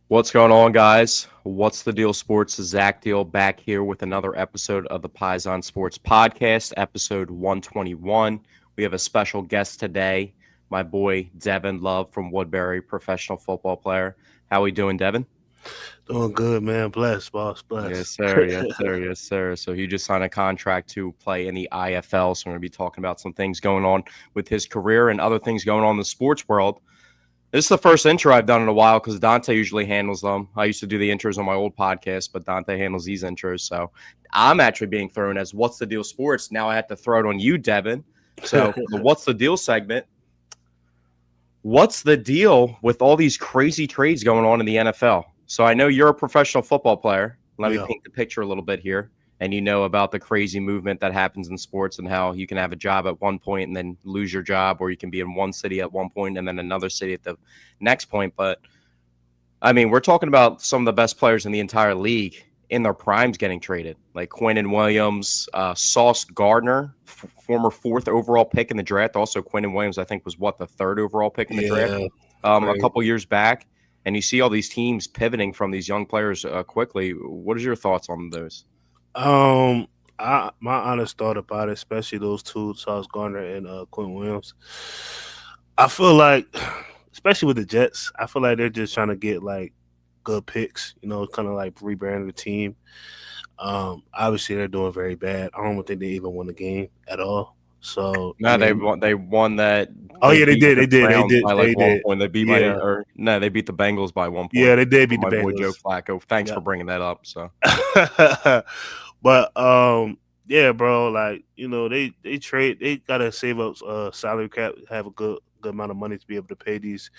What's going on, guys? What's the deal, sports? Zach Deal back here with another episode of the Paisan Sports Podcast, episode 121. We have a special guest today, my boy Devin Love from Woodbury, professional football player. How we doing, Devin? Doing good, man. Bless, boss. Yes, Bless. sir. Yes, sir. Yes, sir. So he just signed a contract to play in the IFL. So we're going to be talking about some things going on with his career and other things going on in the sports world. This is the first intro I've done in a while because Dante usually handles them. I used to do the intros on my old podcast, but Dante handles these intros. So I'm actually being thrown as What's the Deal Sports. Now I have to throw it on you, Devin. So for the What's the Deal segment, what's the deal with all these crazy trades going on in the NFL? So I know you're a professional football player. Let me Yeah. paint the picture a little bit here. And you know about the crazy movement that happens in sports and how you can have a job at one point and then lose your job, or you can be in one city at one point and then another city at the next point. But I mean, we're talking about some of the best players in the entire league in their primes getting traded, like Quinnen Williams, Sauce Gardner, former fourth overall pick in the draft. Also, Quinnen Williams, I think, was the third overall pick in the draft Yeah. a Crazy. couple years back. And you see all these teams pivoting from these young players quickly. What is your thoughts on those? Um, my honest thought about it, especially those two, Sauce Gardner and Quentin Williams. I feel like, especially with the Jets, I feel like they're just trying to get like good picks. Kind of like rebrand the team. Obviously they're doing very bad. I don't think they even won the game at all. So I No, they mean, won. They won that. oh They yeah, they beat did, the they did, they Browns did, by like they one did. point. They beat my Yeah, or no, they beat the Bengals by one yeah, point. they did beat the My boy Joe Bengals. Flacco. Thanks Yeah. for bringing that up. So But yeah, bro, like they gotta save up salary cap, have a good amount of money to be able to pay these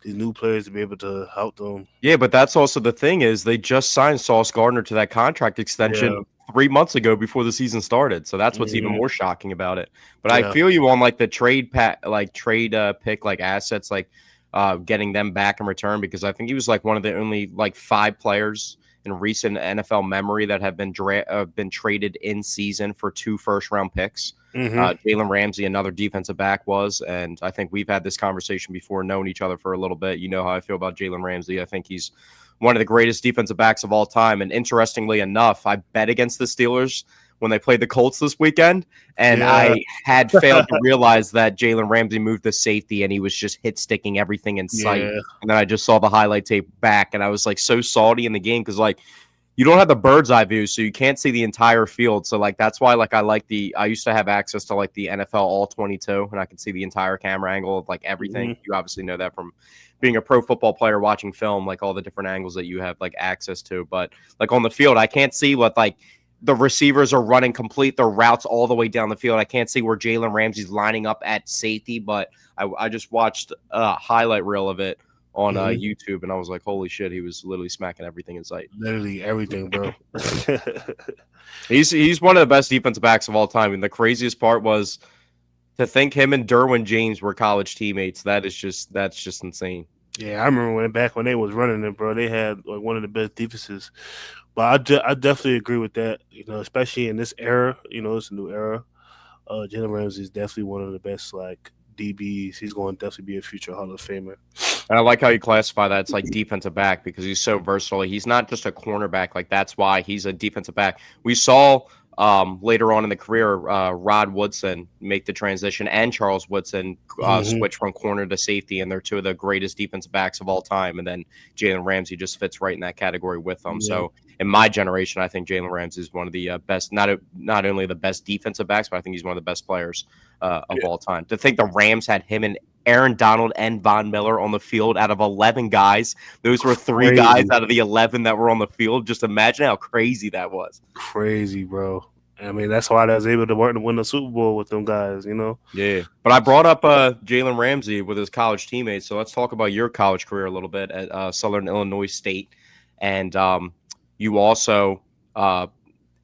new players to be able to help them. yeah, but that's also the thing is they just signed Sauce Gardner to that contract extension Yeah. 3 months ago before the season started. So that's what's even Hmm. more shocking about it. But I Yeah. feel you on like the trade pick like assets like getting them back in return because I think he was like one of the only like five players in recent NFL memory that have been traded in season for two first round picks. Hmm. Jalen Ramsey, another defensive back, was, and I think we've had this conversation before, known each other for a little bit. You know how I feel about Jalen Ramsey. I think he's one of the greatest defensive backs of all time. And interestingly enough, I bet against the Steelers when they played the Colts this weekend, and Yeah. I had failed to realize that Jalen Ramsey moved to safety and he was just hit sticking everything in sight. Yeah. And then I just saw the highlight tape back, and I was like so salty in the game because like you don't have the bird's eye view, so you can't see the entire field. So like that's why like I used to have access to like the NFL All 22, and I could see the entire camera angle of like everything. Hmm. You obviously know that from being a pro football player watching film, like all the different angles that you have like access to. But like on the field, I can't see what like the receivers are running complete their routes all the way down the field. I can't see where Jalen Ramsey's lining up at safety, but I just watched a highlight reel of it on Hmm. YouTube, and I was like, holy shit, he was literally smacking everything in sight. Literally everything, bro. He's one of the best defensive backs of all time, and the craziest part was to think him and Derwin James were college teammates. That's just insane. Yeah, I remember back when they was running it, bro. They had like one of the best defenses. But I definitely agree with that. Especially in this era. It's a new era. Jalen Ramsey is definitely one of the best like DBs. He's going to definitely be a future Hall of Famer. And I like how you classify that it's like defensive back because he's so versatile. He's not just a cornerback. Like that's why he's a defensive back. We saw later on in the career Rod Woodson make the transition and Charles Woodson Hmm. switch from corner to safety, and they're two of the greatest defensive backs of all time. And then Jalen Ramsey just fits right in that category with them. Yeah, So in my generation, I think Jalen Ramsey is one of the best, not only the best defensive backs, but I think he's one of the best players of yeah, all time. To think the Rams had him and Aaron Donald and Von Miller on the field out of 11 guys. Those were three guys crazy, out of the 11 that were on the field. Just imagine how crazy that was. crazy, bro. I mean, that's why I was able to work to win the Super Bowl with them guys. Yeah. But I brought up Jalen Ramsey with his college teammates. So let's talk about your college career a little bit at Southern Illinois State. And you also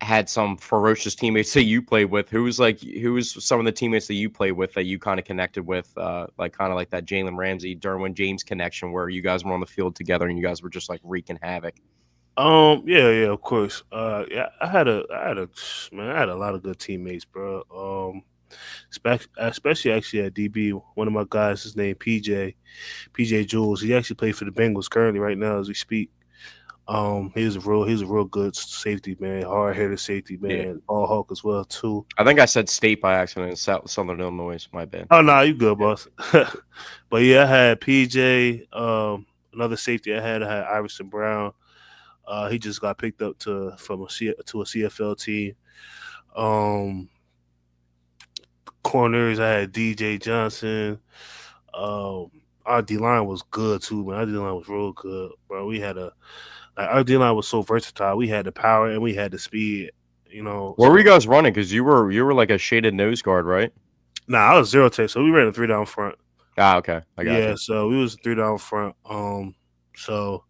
had some ferocious teammates that you played with. Who was some of the teammates that you played with that you kind of connected with, like kind of like that Jalen Ramsey, Derwin James connection where you guys were on the field together and you guys were just like wreaking havoc? Yeah, of course. Yeah, I had a lot of good teammates, bro. especially actually at DB. One of my guys is named PJ Jules. He actually played for the Bengals currently right now as we speak. He's a real good safety man, hard headed safety Yeah. man, ball hawk as well too. I think I said state by accident. It's Southern Illinois. My bad. Oh no, you good, Yeah. boss. But yeah, I had PJ. Another safety I had Iverson Brown. He just got picked up to a CFL team. Um, Corners I had DJ Johnson. Um, our D line was good too, man. Our D line was real good, bro. We had a like our D line was so versatile. We had the power and we had the speed. You know, What were you so guys running? Because you were like a shaded nose guard, right? I was zero tech, so we ran a three down front. Ah, okay. I got Yeah, you. so we was three down front. So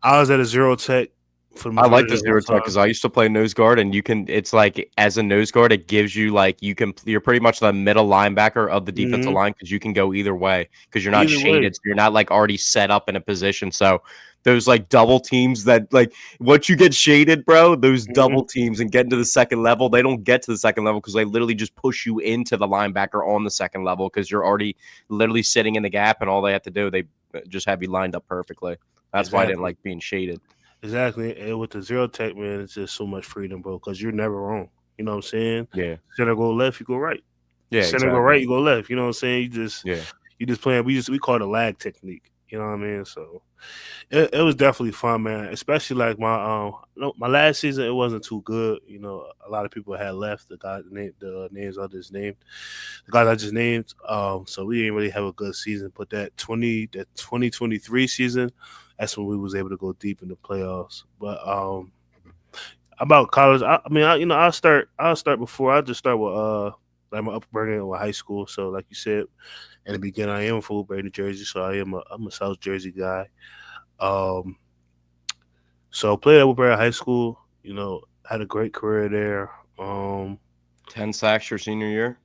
I was at a zero tech for the I like majority the of the zero tech time. because I used to play nose guard, and you can. It's like as a nose guard, it gives you like you can. You're pretty much the middle linebacker of the defensive Hmm. line because you can go either way because you're not Either way, shaded, so you're not like already set up in a position. So those like double teams that like once you get shaded, bro, those double hmm teams and get into the second level, they don't get to the second level because they literally just push you into the linebacker on the second level because you're already literally sitting in the gap, and all they have to do they just have you lined up perfectly. That's why I didn't exactly. like being shaded. Exactly. And with the zero tech, man, it's just so much freedom, bro, because you're never wrong. You know what I'm saying? Yeah. Center go left, you go right. Yeah. Center go Exactly. right, you go left. You know what I'm saying? Yeah. You just playing. We call it a lag technique. You know what I mean? So it was definitely fun, man. Especially like my last season, it wasn't too good. You know, a lot of people had left. The names I just named, the guys I just named. So we didn't really have a good season. But that 2023 season, that's when we was able to go deep in the playoffs. But about college, I mean, I'll start before I just start with like my upbringing with high school. So like you said in the beginning, I am from Woodbury, New Jersey, so I'm a South Jersey guy. Um, so played at Woodbury High School. You know, had a great career there. 10 sacks your senior year.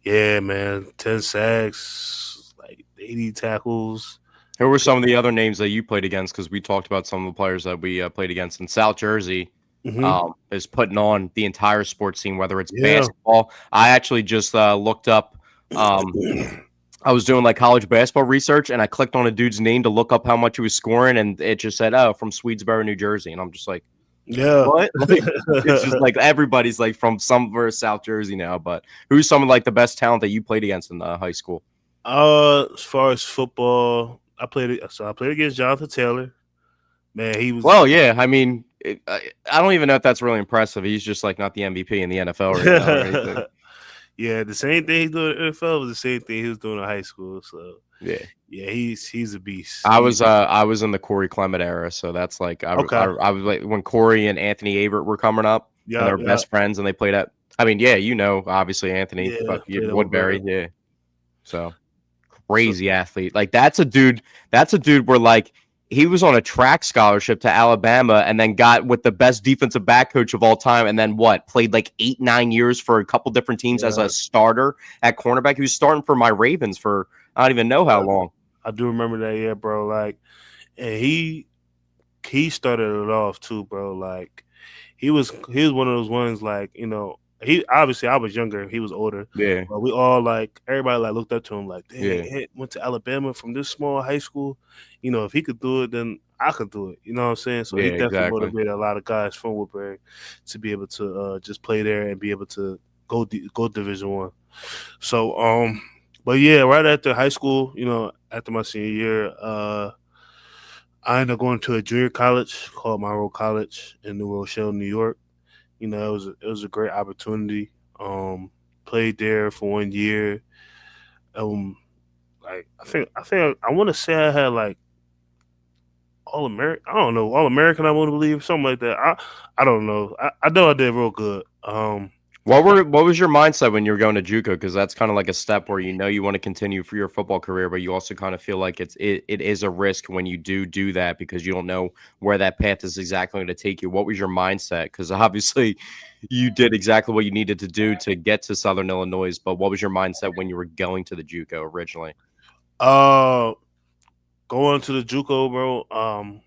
Yeah, man, 10 sacks, like 80 tackles. Who were some of the other names that you played against? Because we talked about some of the players that we played against in South Jersey. Hmm. Is putting on the entire sports scene, whether it's Yeah. basketball. I actually just looked up. Um, I was doing like college basketball research, and I clicked on a dude's name to look up how much he was scoring, and it just said, "Oh, from Swedesboro, New Jersey," and I'm just like, Yeah. "What?" Like, it's just like everybody's like from somewhere South Jersey now. But who's some of like the best talent that you played against in high school? As far as football, I played against Jonathan Taylor. Man, he was. Well, yeah, I mean, I don't even know if that's really impressive. He's just like not the MVP in the NFL right now or anything. Yeah, the same thing he's doing in the NFL was the same thing he was doing in high school. So Yeah. yeah, he's a beast. I was in the Corey Clement era, so that's like Okay. I was like when Corey and Anthony Averett were coming up, and they Yeah, were yeah, best friends, and they played at. I mean, yeah, obviously Anthony, yeah. fuck you, Played at Woodbury, Woodbury. yeah. So So crazy athlete, like that's a dude. That's a dude where like he was on a track scholarship to Alabama, and then got with the best defensive back coach of all time, and then what played like 8 9 years for a couple different teams as yeah, a starter at cornerback. He was starting for my Ravens for I don't even know how yeah. long. I do remember that. Yeah, bro. Like, and he started it off too, bro. Like, he was one of those ones. Like, he obviously I was younger, he was older, Yeah, but we all like everybody like looked up to him like, dang, yeah. he went to Alabama from this small high school. If he could do it, then I could do it. You know what I'm saying? So he Yeah, definitely exactly. motivated a lot of guys from Woodbury to be able to just play there and be able to go Division 1. So but yeah, right after high school, after my senior year, I ended up going to a junior college called Monroe College in New Rochelle, New York. It was a great opportunity. Played there for 1 year. Um, like I think I want to say I had like All American. I don't know, All American. I want to believe something like that. I don't know. I know I did real good. What was your mindset when you were going to JUCO? Because that's kind of like a step where you want to continue for your football career, but you also kind of feel like it is a risk when you do that because you don't know where that path is exactly going to take you. What was your mindset? Because obviously you did exactly what you needed to do to get to Southern Illinois, but what was your mindset when you were going to the JUCO originally? uh, Going to the JUCO, bro.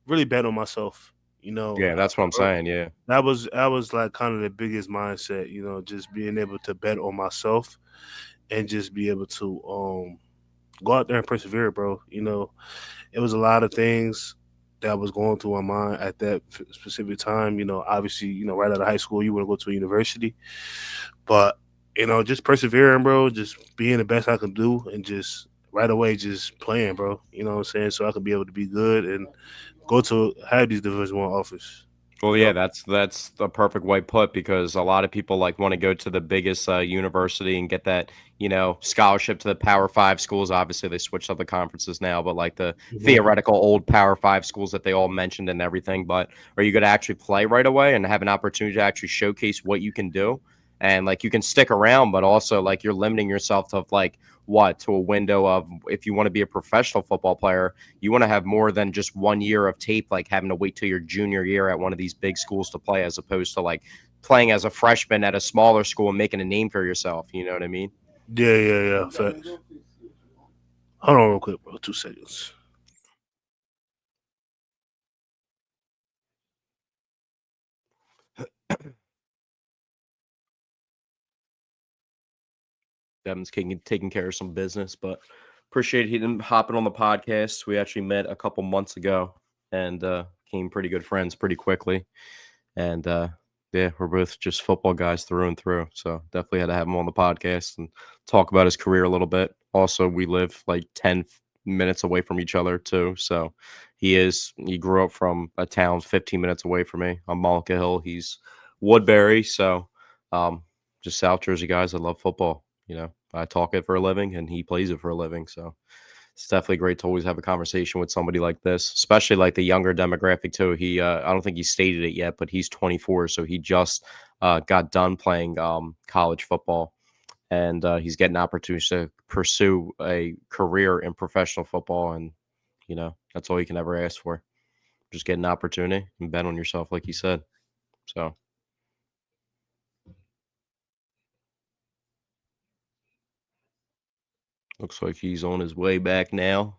Really bet on myself. Yeah, that's what I'm saying. Yeah. That was like kind of the biggest mindset, just being able to bet on myself and just be able to go out there and persevere, bro. It was a lot of things that was going through my mind at that specific time. Obviously, right out of high school, you want to go to a university, but just persevering, bro. Just being the best I can do, and just right away, just playing, bro. You know what I'm saying? So I could be able to be good and go to have these Division One offers. Well, yeah, that's the perfect way put because a lot of people like want to go to the biggest university and get that scholarship to the Power Five schools. Obviously, they switched up the conferences now, but like the Mhm. theoretical old Power Five schools that they all mentioned and everything. But are you going to actually play right away and have an opportunity to actually showcase what you can do? And like you can stick around, but also like you're limiting yourself to like what to a window of if you want to be a professional football player you want to have more than just 1 year of tape, like having to wait till your junior year at one of these big schools to play, as opposed to like playing as a freshman at a smaller school and making a name for yourself. You know what I mean? Yeah, yeah, yeah. Facts. Hold on, real quick, bro. 2 seconds. Devin's taking care of some business, but appreciate him hopping on the podcast. We actually met a couple months ago and became pretty good friends pretty quickly. And yeah, we're both just football guys through and through. So definitely had to have him on the podcast and talk about his career a little bit. Also, we live like 10 minutes away from each other too. So he grew up from a town 15 minutes away from me on Malka Hill. He's Woodbury. So um, just South Jersey guys that love football. I talk it for a living and he plays it for a living. So it's definitely great to always have a conversation with somebody like this, especially like the younger demographic too. I don't think he stated it yet, but he's 24, so he just got done playing college football, and he's getting opportunities to pursue a career in professional football, and that's all you can ever ask for. Just get an opportunity and bet on yourself, like you said. So looks like he's on his way back now.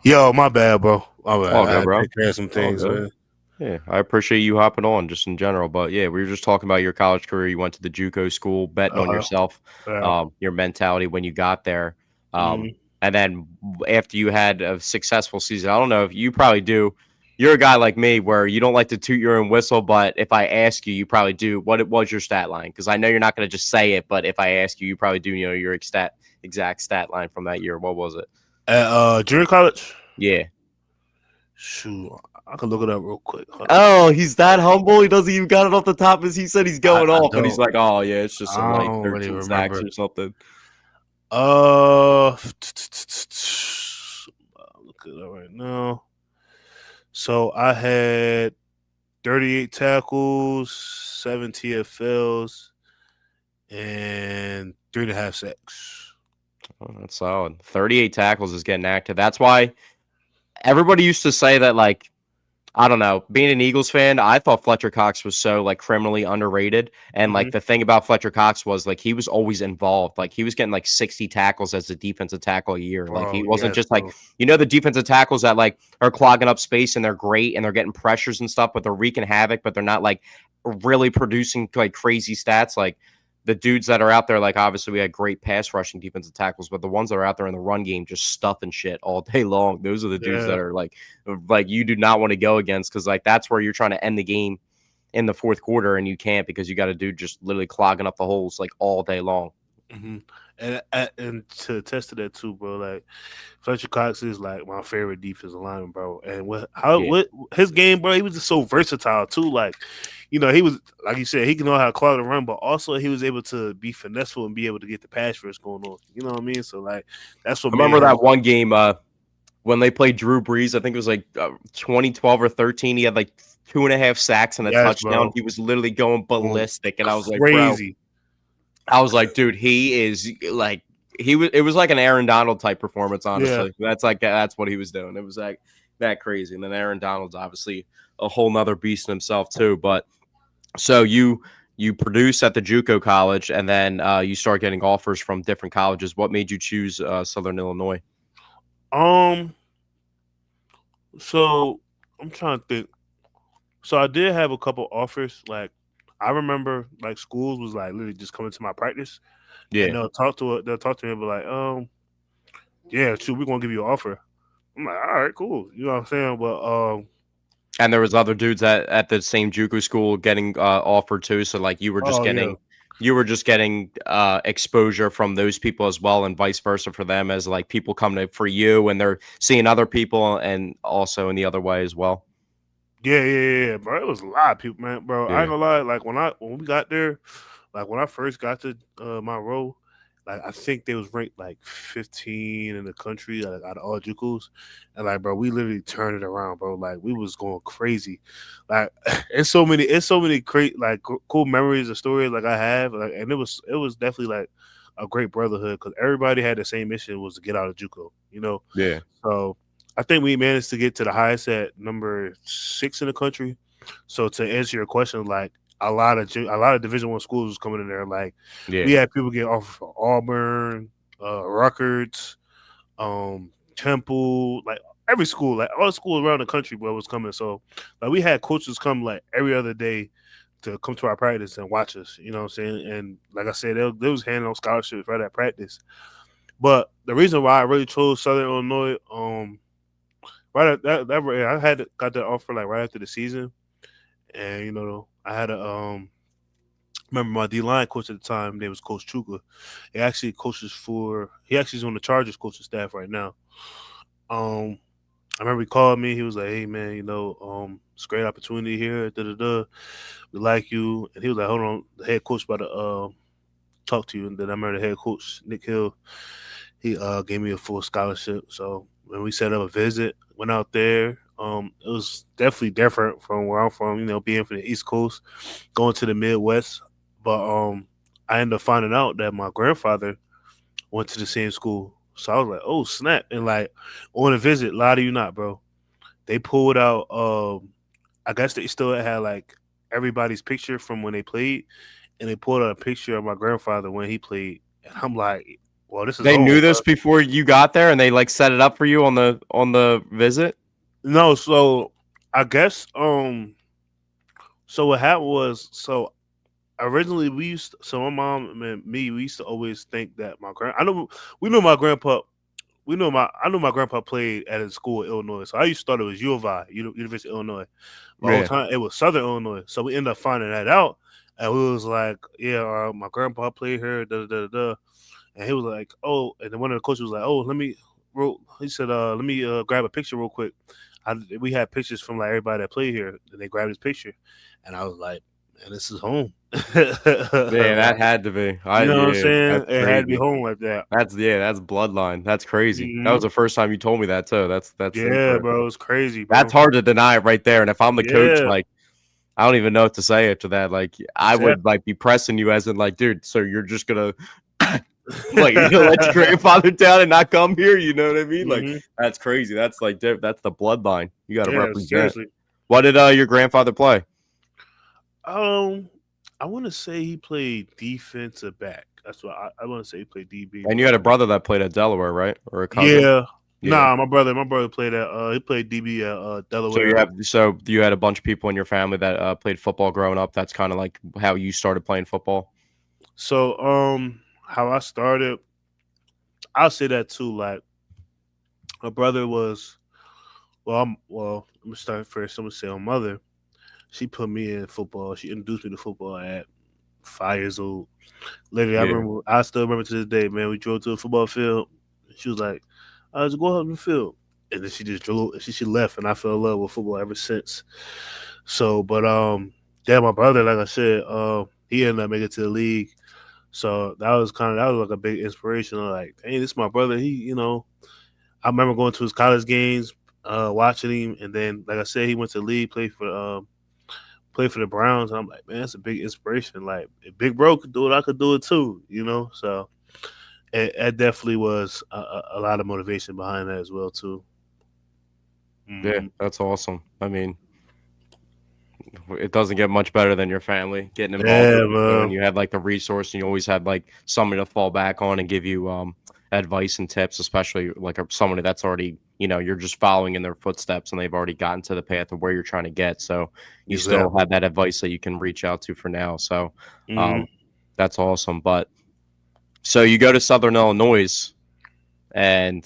Yo, my bad, bro. My bad. All I good, had to bro. take care of some All things, good. man. Yeah, I appreciate you hopping on just in general. But yeah, we were just talking about your college career. You went to the JUCO school, betting on Uh, yourself, yeah. your mentality when you got there. Mhm. And then after you had a successful season, I don't know if you probably do. You're a guy like me where you don't like to toot your own whistle, but if I ask you, you probably do. What was your stat line? Because I know you're not going to just say it, but if I ask you, you probably do know your exact stat line from that year. What was it? At junior college. Yeah. Shoot, I can look it up real quick. Hold on. Oh, he's that humble. He doesn't even got it off the top as he said he's going I off, and he's don't. like, "Oh yeah, it's just some I like don't really 13 sacks remember. or something." Look it up right now. So I had 38 tackles, 7 TFLs, and 3.5 sacks. Oh, that's solid. 38 tackles is getting active. That's why everybody used to say that like I don't know. Being an Eagles fan, I thought Fletcher Cox was so like criminally underrated. And Hmm. like the thing about Fletcher Cox was like he was always involved. Like he was getting like 60 tackles as a defensive tackle a year. Like he Oh wasn't yes, just like bro. the defensive tackles that like are clogging up space and they're great and they're getting pressures and stuff, but they're wreaking havoc, but they're not like really producing like crazy stats. Like the dudes that are out there, like obviously we had great pass rushing defensive tackles, but the ones that are out there in the run game just stuffing shit all day long. Those are the dudes Yeah. that are like you do not want to go against because like that's where you're trying to end the game in the fourth quarter and you can't because you got a dude just literally clogging up the holes like all day long. Hmm. And to attest to that too, bro. Like Fletcher Cox is like my favorite defensive lineman, bro. And Yeah. what his game, bro. He was just so versatile too. Like, he was like you said, he can know how to clog the run, but also he was able to be finesseful and be able to get the pass rush going on. You know what I mean? So like that's what I made remember him. that one game when they played Drew Brees. I think it was like 2012 or 13. He had like 2.5 sacks and a Yes, touchdown. bro. He was literally going Going ballistic, and I was like, bro, crazy. I was like, dude, he is like he was. It was like an Aaron Donald type performance. Yeah. Honestly, that's what he was doing. It was like that crazy. And then Aaron Donald's obviously a whole nother beast in himself too. But so you produce at the JUCO college, and then you start getting offers from different colleges. What made you choose Southern Illinois? Um. So I'm trying to think. So I did have a couple offers. Like I remember, like schools was like literally just coming to my practice, and Yeah. they'll talk to me and be like, yeah, shoot, we're gonna give you an offer. I'm like, all right, cool. You know what I'm saying? But And there was other dudes at the same JUCO school getting offered too. So like oh yeah, you were just getting exposure from those people as well, and vice versa for them as like people coming to for you, and they're seeing other people, and also in the other way as well. yeah, bro. It was a lot of people, man, bro. I ain't Yeah. gonna lie. Like when we got there, like when I first got to my role, like I think they was ranked like 15 in the country, like, out of all JUCOs, and like bro, we literally turned it around, bro. Like we was going crazy. Like it's so many great like cool memories and stories like I have, like, and it was definitely like a great brotherhood because everybody had the same mission was to get out of JUCO, you know. Yeah. So I think we managed to get to the highest at number 6 in the country. So to answer your question, like a lot of Division One schools was coming in there. Like we Yeah. had people get offers from Auburn, Rutgers, Temple, like every school, like all the schools around the country, bro, was coming. So like we had coaches come like every other day to come to our practice and watch us. You know what I'm saying? And like I said, they was handing out scholarships right at practice. But the reason why I really chose Southern Illinois, right at I had got that offer like right after the season, and I had a remember my D line coach at the time. Name was Coach Chuka. He actually is on the Chargers coaching staff right now. Um, I remember he called me. He was like, "Hey man, it's a great opportunity here. Da da da. We like you." And he was like, "Hold on, the head coach about to talk to you." And then I remember the head coach Nick Hill. He gave me a full scholarship. So when we set up a visit, went out there. It was definitely different from where I'm from. Being from the East Coast, going to the Midwest. But I ended up finding out that my grandfather went to the same school. So I was like, "Oh snap!" And like on a visit, lie to you not, bro. They pulled out. I guess they still had like everybody's picture from when they played, and they pulled out a picture of my grandfather when he played. And I'm like, "Well, this is They home, knew bro." this before you got there, and they like set it up for you on the visit. No, so I guess so what happened was originally so my mom and me we used to always think that my grand I know we knew my grandpa I knew my grandpa played at a school in Illinois. So I used to thought it was U of I, University of Illinois. But the whole Yeah. time it was Southern Illinois. So we ended up finding that out. And we was like, yeah, my grandpa played here, da da da da. And he was like, oh, and then one of the coaches was like, oh, he said, let me grab a picture real quick. We had pictures from like everybody that played here, and they grabbed his picture, and I was like, man, this is home. Yeah, that Like, had to be. you know what I'm Yeah, saying? that's It had to be crazy. home like that. That's bloodline. That's crazy. That was Hmm. the first time you told me that too. That's Yeah, interesting. bro, it's crazy, That's bro. hard to deny right there. And if I'm the coach, Yeah, like I don't even know what to say after that. Like I would exactly. like be pressing you as in like, dude, so you're just gonna like you're gonna let your grandfather down and not come here? You know what I mean? Like Hmm. that's crazy. That's like that's the bloodline. You got to Yeah, represent. seriously. What did your grandfather play? Um, I want to say he played defensive back. That's what I want to say he played DB, And you but had a brother that played at Delaware, right? Or a cousin? yeah. Yeah. Nah, my brother played at he played DB at Delaware. So you had a bunch of people in your family that played football growing up. That's kind of like how you started playing football. So how I started, I'll say that too. Like my brother was I'm gonna start first. I'm gonna say my mother. She put me in football. She introduced me to football at 5 years old. Literally, Yeah. I still remember to this day, man. We drove to a football field. She was like, "Just go out in the field," and then she just drove. She left, and I fell in love with football ever since. So, but yeah, my brother, like I said, he ended up making it to the league. So that was like a big inspiration. Like, hey, this is my brother. I remember going to his college games, watching him, and then like I said, he went to the league, played for the Browns. And I'm like, man, that's a big inspiration. Like, if Big Bro could do it, I could do it too. So it definitely was a lot of motivation behind that as well too. Yeah, Hmm. that's awesome. I mean, it doesn't get much better than your family getting involved with Yeah, you, and man. you had like the resource, and you always had like somebody to fall back on and give you advice and tips, especially like somebody that's already you're just following in their footsteps and they've already gotten to the path of where you're trying to get. So you still Exactly. have that advice that you can reach out to for now. So Hmm. um, that's awesome. But so you go to Southern Illinois and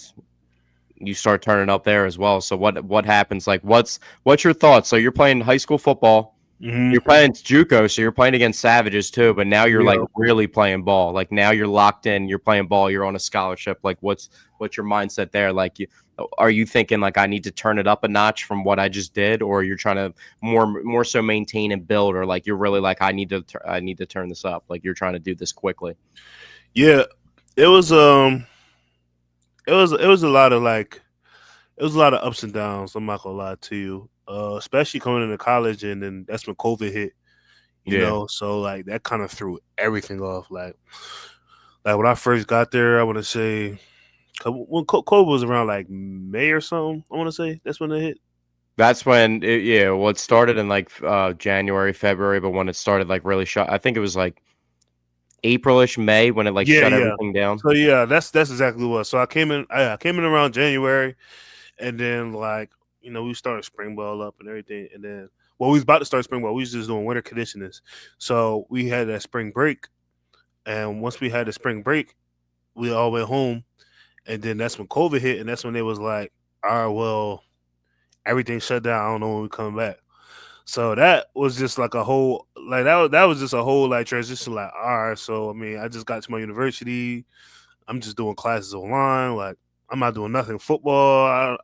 you start turning up there as well. So what happens? Like what's your thoughts? So you're playing high school football. Hmm. You're playing JUCO, so you're playing against Savages too, but now you're like Yeah. really playing ball. Like now you're locked in, you're playing ball, you're on a scholarship. Like what's your mindset there? Like are you thinking like I need to turn it up a notch from what I just did, or you're trying to more so maintain and build, or like you're really like I need to turn this up. Like you're trying to do this quickly. Yeah. It was it was a lot of like it was a lot of ups and downs. I'm not gonna lie to you. Especially coming into college, and then that's when COVID hit. Yeah. So like that kind of threw everything off. Like when I first got there, I want to say when COVID was around like May or something. I want to say that's when it hit. That's when well, it started in like January, February, but when it started like really shut, I think it was like Aprilish, May when it like Yeah, shut yeah. everything down. So yeah, that's exactly what. So I came in around January, and then like we started spring ball up and everything, and then we was about to start spring ball. We was just doing winter conditionings, so we had that spring break, and once we had the spring break, we all went home, and then that's when COVID hit, and that's when they was like, all right, well, everything shut down. I don't know when we come back. So that was just like a whole like that was just a whole like transition. Like, all right, so I mean, I just got to my university. I'm just doing classes online. Like, I'm not doing nothing football.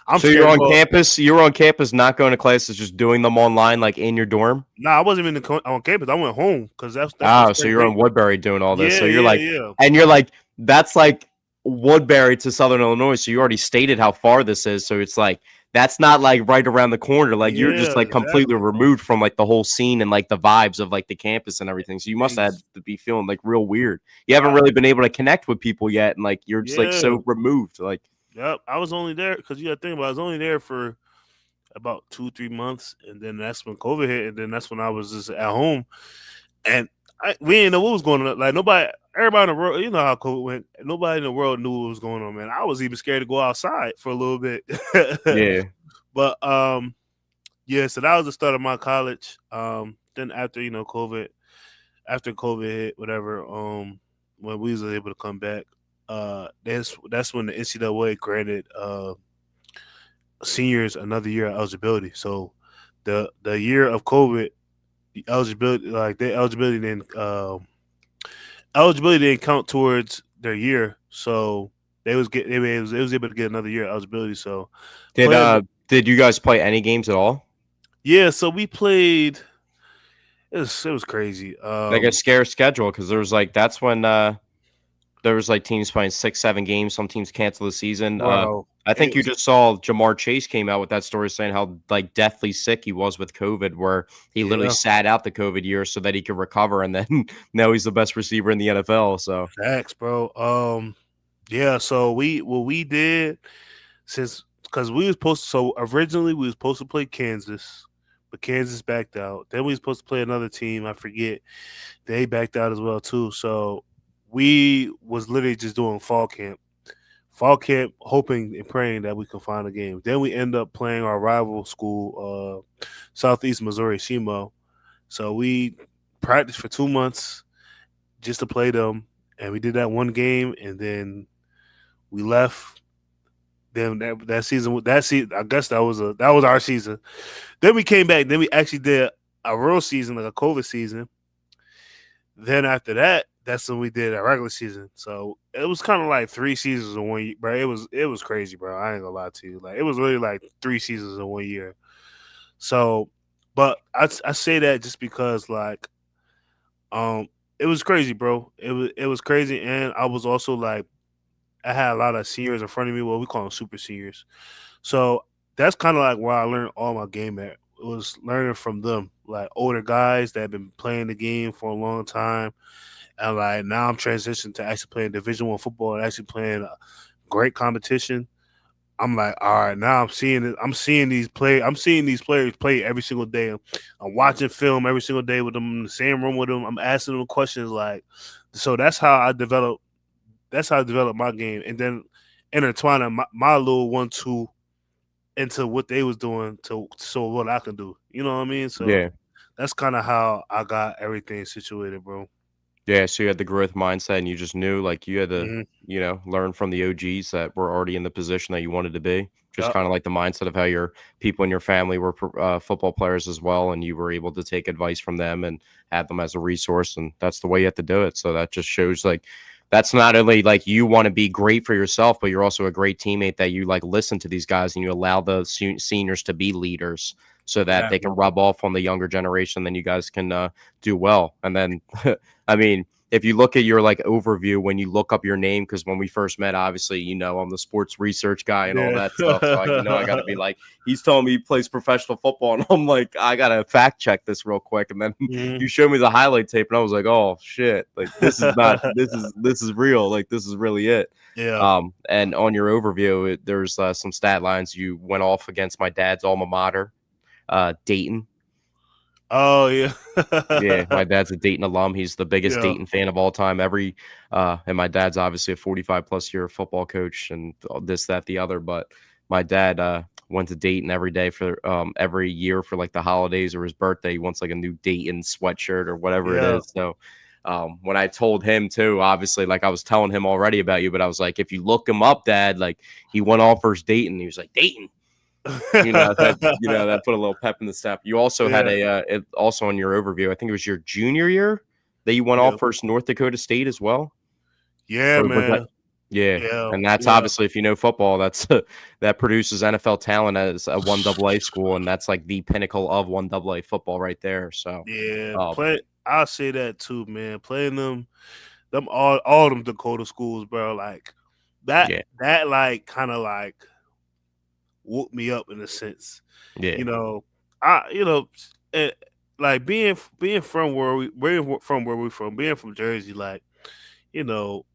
I'm So scared you're to on go. campus. You're on campus, not going to classes, just doing them online, like in your dorm. Nah, I wasn't even on campus. I went home because that's when Oh, so spring you're break. on Woodbury doing all this. Yeah, So you're yeah, like, yeah. and you're like, that's like Woodbury to Southern Illinois. So you already stated how far this is. So it's like that's not like right around the corner. Like you're just Yeah, like completely exactly, bro. removed from like the whole scene and like the vibes of like the campus and everything. So you must have Ex- had to be feeling like real weird. You haven't I, really been able to connect with people yet, and like you're just like yeah, so removed. Like yep. I was only there because you got to think about it, I was only there for about 2 3 months, and then that's when COVID hit, and then that's when I was just at home, and we didn't know what was going on. Like nobody, everybody in the world, you know how COVID went. Nobody in the world knew what was going on, man. I was even scared to go outside for a little bit, yeah, but yeah. So that was the start of my college. Then after COVID, after COVID hit, whatever, when we was able to come back, that's when the NCAA granted seniors another year of eligibility. So the year of COVID, the eligibility like their eligibility didn't count towards their year. So they was able to get another year of eligibility. So did playing did you guys play any games at all? yeah, so we played. It was crazy. Like a scarce schedule because there was like that's when there was like teams playing 6, 7 games. Some teams cancel the season. Bro, I think you it's just saw Jamar Chase came out with that story saying how like deathly sick he was with COVID, where he literally yeah, sat out the COVID year so that he could recover, and then now he's the best receiver in the NFL. So facts, bro. Yeah, so what we did since because we was supposed to, so originally we was supposed to play Kansas, but Kansas backed out. Then we was supposed to play another team. I forget. They backed out as well too. So we was literally just doing fall camp, hoping and praying that we could find a game. Then we end up playing our rival school, Southeast Missouri SEMO. So we practiced for 2 months just to play them, and we did that one game, and then we left. Then that season, I guess that was our season. Then we came back. Then we actually did a real season, like a COVID season. Then after that, that's when we did a regular season. So it was kind of like 3 seasons in 1 year, bro. It was crazy, bro. I ain't gonna lie to you. Like it was really like 3 seasons in 1 year. So, but I say that just because like it was crazy, bro. It was crazy, and I was also like I had a lot of seniors in front of me. Well, we call them super seniors. So that's kind of like where I learned all my game at. It was learning from them, like older guys that have been playing the game for a long time, and like now I'm transitioning to actually playing Division One football and actually playing a great competition. I'm like, all right, now I'm seeing it. I'm seeing these players play every single day. I'm watching film every single day with them in the same room with them. I'm asking them questions like, so that's how I develop my game. And then intertwining my little 1-2 into what they was doing to so what I can do. You know what I mean? So Yeah. that's kind of how I got everything situated, bro. Yeah, so you had the growth mindset and you just knew like you had to, Hmm. learn from the OGs that were already in the position that you wanted to be. Just Yep. kind of like the mindset of how your people in your family were football players as well, and you were able to take advice from them and have them as a resource, and that's the way you have to do it. So that just shows like that's not only like you want to be great for yourself, but you're also a great teammate that you like listen to these guys and you allow the seniors to be leaders so that they can Exactly. rub off on the younger generation. Then you guys can do well, and then I mean, if you look at your like overview when you look up your name, because when we first met, obviously, I'm the sports research guy and all Yeah. that stuff. So I got to be like, he's telling me he plays professional football, and I'm like, I gotta fact check this real quick. And then Mhm. you showed me the highlight tape, and I was like, oh shit, like this is real, like this is really it. Yeah. And on your overview, there's some stat lines you went off against my dad's alma mater, Dayton. Oh yeah. Yeah, my dad's a Dayton alum. He's the biggest Yeah. Dayton fan of all time. And my dad's obviously a 45 plus year football coach and this, that, the other. But my dad went to Dayton every day for every year for like the holidays or his birthday. He wants like a new Dayton sweatshirt or whatever it Yeah. is. So when I told him too, obviously, like I was telling him already about you, but I was like, if you look him up, Dad, like he went off first Dayton. He was like, Dayton. That put a little pep in the step. You also had Yeah. also on your overview, I think it was your junior year that you went Yeah. off first North Dakota State as well, Yeah, or was that? man. Yeah, Yeah. and that's Yeah. obviously if you know football, that's that produces NFL talent as a one AA school, and that's like the pinnacle of one AA football right there. So, Yeah. um, Play I'll say that too, man. Playing them all them Dakota schools, bro. Like yeah, that like kind of like woke me up in a sense. yeah, You know, eh, like being from where we from, being from Jersey, like you know,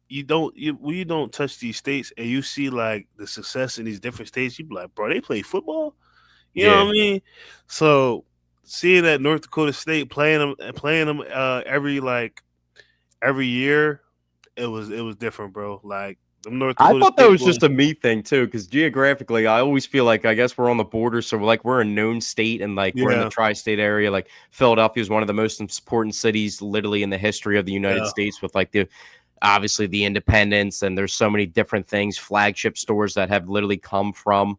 when you don't touch these states and you see like the success in these different states, you be like, bro, they play football. You know yeah. what I mean? So seeing that North Dakota State playing them every year, it was different, bro. Like them North I Dakota thought that State was boys. just a me thing too, because geographically, I always feel like I guess we're on the border, so like we're a known state, and like we're in the Yeah, tri-state area. Like Philadelphia is one of the most important cities, literally in the history of the United yeah, States, with like the obviously the independence, and there's so many different things, flagship stores that have literally come from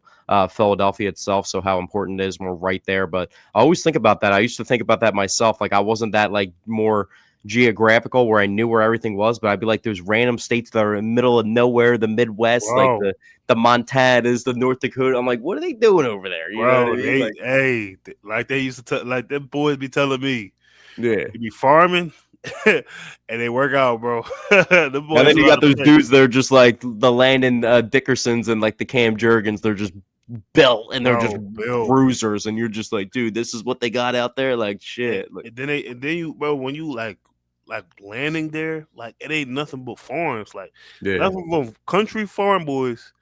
Philadelphia itself. So how important it is, we're right there. But I always think about that. I used to think about that myself. Like I wasn't that like more geographical where I knew where everything was, but I'd be like those random states that are in the middle of nowhere, the Midwest, like bro, the Montanas, the North Dakota. I'm like, what are they doing over there? You know what I bro. mean? Like, Like they used to tell, like them boys be telling me, yeah. they be farming and they work out, bro. The And boys then you about got to those play, dudes that are just like the Landon Dickersons and like the Cam Jurgens. They're just built and they're just bro. Bill, bruisers, and you're just like, dude, this is what they got out there. Like shit. Like, and then you, bro, when you like landing there, like it ain't nothing but farms, like yeah. nothing but country farm boys